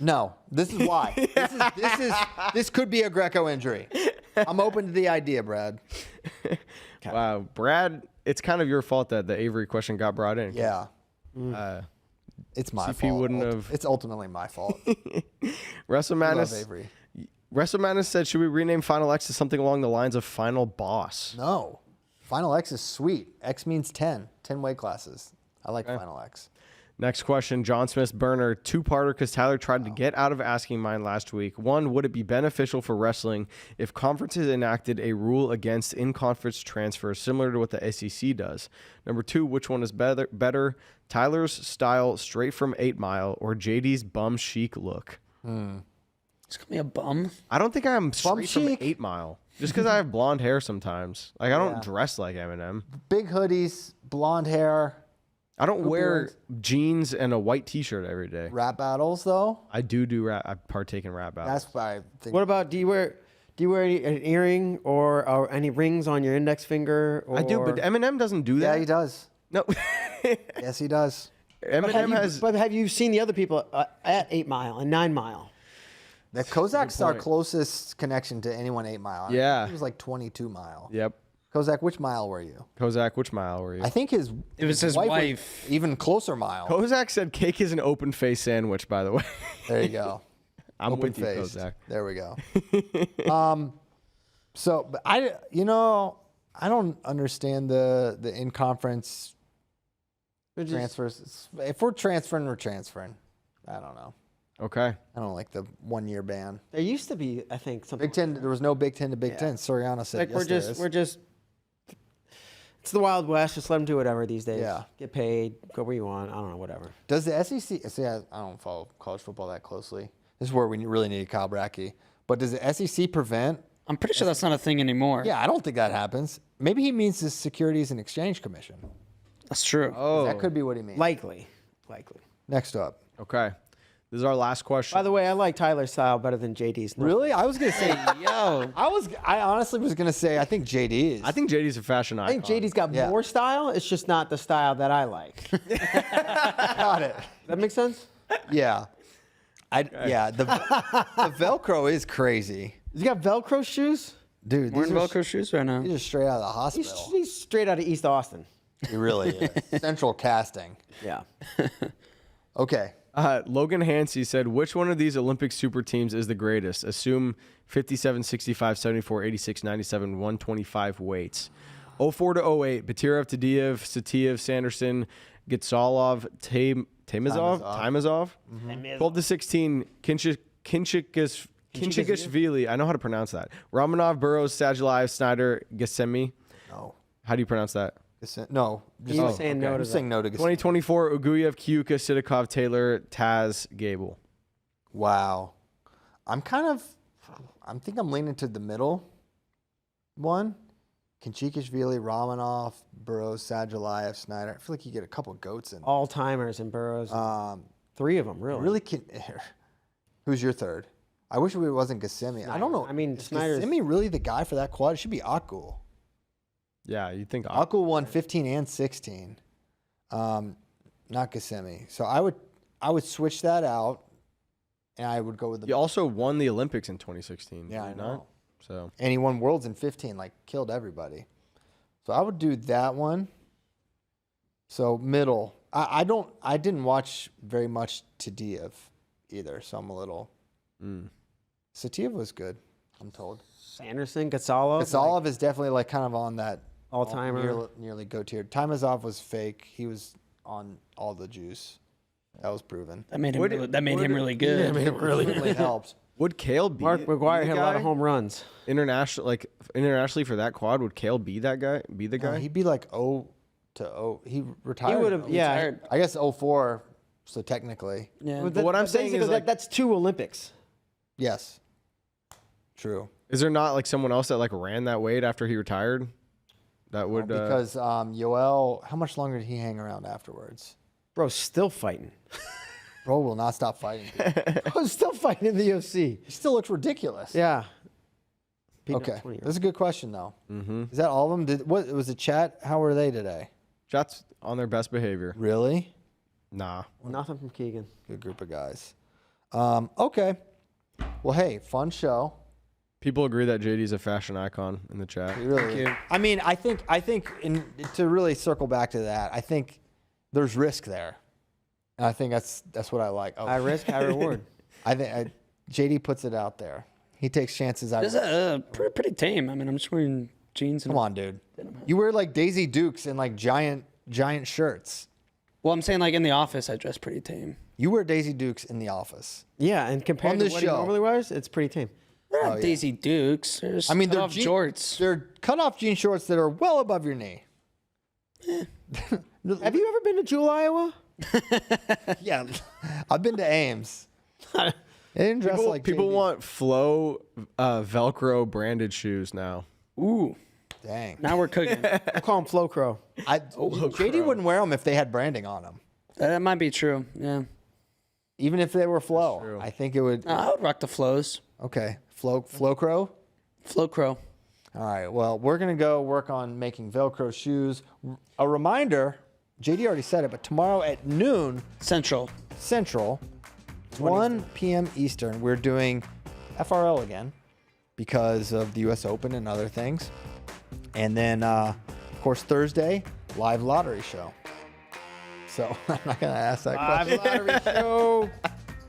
No, this is why. This could be a Greco injury. I'm open to the idea, Brad. wow, Brad, it's kind of your fault that the Avery question got brought in. Yeah. It's my CP fault. wouldn't have- It's ultimately my fault. Wrestle I love Madness. Avery. Wrestle Madness said, should we rename Final X to something along the lines of Final Boss? No. Final X is sweet. X means 10. 10 weight classes. I like Final X. Next question, John Smith's burner, two-parter because Tyler tried to get out of asking mine last week. One, would it be beneficial for wrestling if conferences enacted a rule against in-conference transfers similar to what the SEC does? Number two, which one is better, Tyler's style straight from 8 Mile or JD's bum chic look? Just call me a bum. I don't think I'm straight from chic? 8 Mile. Just because I have blonde hair sometimes. Like, I don't dress like Eminem. Big hoodies, blonde hair, I don't wear jeans and a white T-shirt every day. rap battles, though. I do rap. I partake in rap battles. That's why I think. What about do you wear an earring or any rings on your index finger? Or, I do, but Eminem doesn't do that. Yeah, he does. No. Yes, he does. Eminem has. But have you seen the other people at 8 Mile and 9 Mile? The Kozak's our point. closest connection to anyone 8 Mile. Yeah. He was like 22 Mile. Yep. Kozak, which mile were you? Kozak, which mile were you? I think it was his wife. even closer mile. Kozak said cake is an open face sandwich, by the way. There you go. I'm Open with you, faced. Kozak. There we go. So but I don't understand the in conference transfers. If we're transferring, we're transferring. I don't know. Okay. I don't like the 1 year ban. There used to be, I think, something. Big Ten. There was no Big Ten to Big Ten. Soriano said Like yes, we're just. It's the Wild West. Just let them do whatever these days. Yeah. Get paid. Go where you want. I don't know. Whatever. Does the SEC? See, I don't follow college football that closely. This is where we really need Kyle Brackey. But does the SEC prevent? I'm pretty sure that's not a thing anymore. Yeah, I don't think that happens. Maybe he means the Securities and Exchange Commission. That's true. Oh. That could be what he means. Likely. Next up. Okay. This is our last question. By the way, I like Tyler's style better than JD's. No. Really? I was gonna say. Yo. I honestly was gonna say. I think JD is. I think JD's a fashion icon. I think JD's got Yeah. more style. It's just not the style that I like. got it. That makes sense? Yeah. Yeah. The Velcro is crazy, He's got Velcro shoes. dude. Wearing These are, Velcro shoes right now. these are straight out of the He's, hospital. he's straight out of East Austin. He really is. Central casting. Yeah. Okay. Logan Hansey said, which one of these Olympic super teams is the greatest? Assume 57, 65, 74, 86, 97, 125 weights. 04 to 08, Batyrov, Tadiev, Satiev, Sanderson, Gitsalov, Timazov. 12 to 16, Kinchikishvili. I know how to pronounce that. Romanov, Burrows, Sadulayev, Snyder, Gessemi. No. How do you pronounce that? No. He was saying no I'm to saying that. no to. 2024, Uguyev, Kyuka, Sidakov, Taylor, Taz, Gable. Wow. I think I'm leaning to the middle one. Kinchikishvili, Romanov, Burrows, Sadulayev, Snyder. I feel like you get a couple goats in. All timers and Burrows. 3 of them, really. Really? Who's your third? I wish it wasn't Ghassemi. I don't know. I mean, is Snyder's- Ghassemi really the guy for that quad? It should be Akul. Yeah, you think Akul won 15 and 16. Not Ghassemi. So I would switch that out, and I would go with He the. also won the Olympics in 2016. Yeah, did I he know. not? So And he won Worlds in 15, like killed everybody. So I would do that one. So middle. I didn't watch very much Tadiev either, so I'm a little. Satiev was good. I'm told. Anderson, Gatsalov. Gatsalov is definitely like kind of on that All-timer. nearly go tier. Timazov was fake. He was on all the juice. That was proven. That made him really good. Really helped. Would Kale be Mark McGuire be the hit a lot guy? of home runs. Internationally for that quad? Would Kale be that guy? Be the guy? He'd be like 0 to 0. He retired. He would have, yeah. I guess 04. So technically, Yeah. But what I'm saying is, basically, like- that's 2 Olympics. yes. True. Is there not like someone else that like ran that weight after he retired? That would Because Yoel, how much longer did he hang around afterwards? Bro's still fighting. Bro will not stop fighting. Dude. Bro's still fighting in the UFC. He still looks ridiculous. Yeah. Okay. That's a good question, though. Mm-hmm. Is that all of them? What was the chat? How were they today? Chat's on their best behavior. Really? Nah. Nothing from Keegan. Good group of guys. Okay. Well, hey, fun show. People agree that JD's a fashion icon in the chat. He really is. I mean, I think to really circle back to that, I think there's risk there. And I think that's what I like. High risk, high reward. I think JD puts it out there. He takes chances. It's pretty tame. I mean, I'm just wearing jeans. And Come on, dude. You wear like Daisy Dukes and like giant shirts. Well, I'm saying like in the office, I dress pretty tame. You wear Daisy Dukes in the office. Yeah, and compared On to this what he show. normally wears, it's pretty tame. They're not Daisy Dukes. They're just I mean, they're off jorts. They're cut off jean shorts that are well above your knee. Have you ever been to Jewel, Iowa? Yeah, I've been to Ames. They didn't dress like People JD. want Flow Velcro branded shoes now. Ooh, Dang. now we're cooking. I call him Flo Crow. JD wouldn't wear them if they had branding on them. That might be true. Yeah. Even if they were Flow. I think it would. I would rock the flows. Okay. Flow Crow? Flow Crow. All right. Well, we're going to go work on making Velcro shoes. A reminder, JD already said it, but tomorrow at noon Central. Central, 1 p.m. Eastern, we're doing FRL again because of the US Open and other things. And then, of course, Thursday, live lottery show. So I'm not going to ask that question. Live lottery show.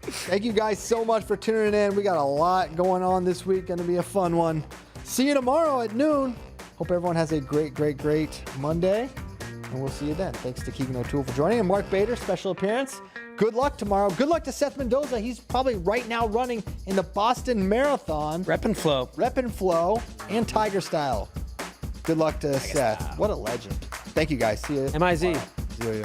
Thank you guys so much for tuning in. We got a lot going on this week. Going to be a fun one. See you tomorrow at noon. Hope everyone has a great Monday. And we'll see you then. Thanks to Keegan O'Toole for joining. And Mark Bader, special appearance. Good luck tomorrow. Good luck to Seth Mendoza. He's probably right now running in the Boston Marathon. Rep and Flow. Rep and Flow and Tiger Style. Good luck to Seth. What a legend. Thank you guys. See you. MIZ. See you.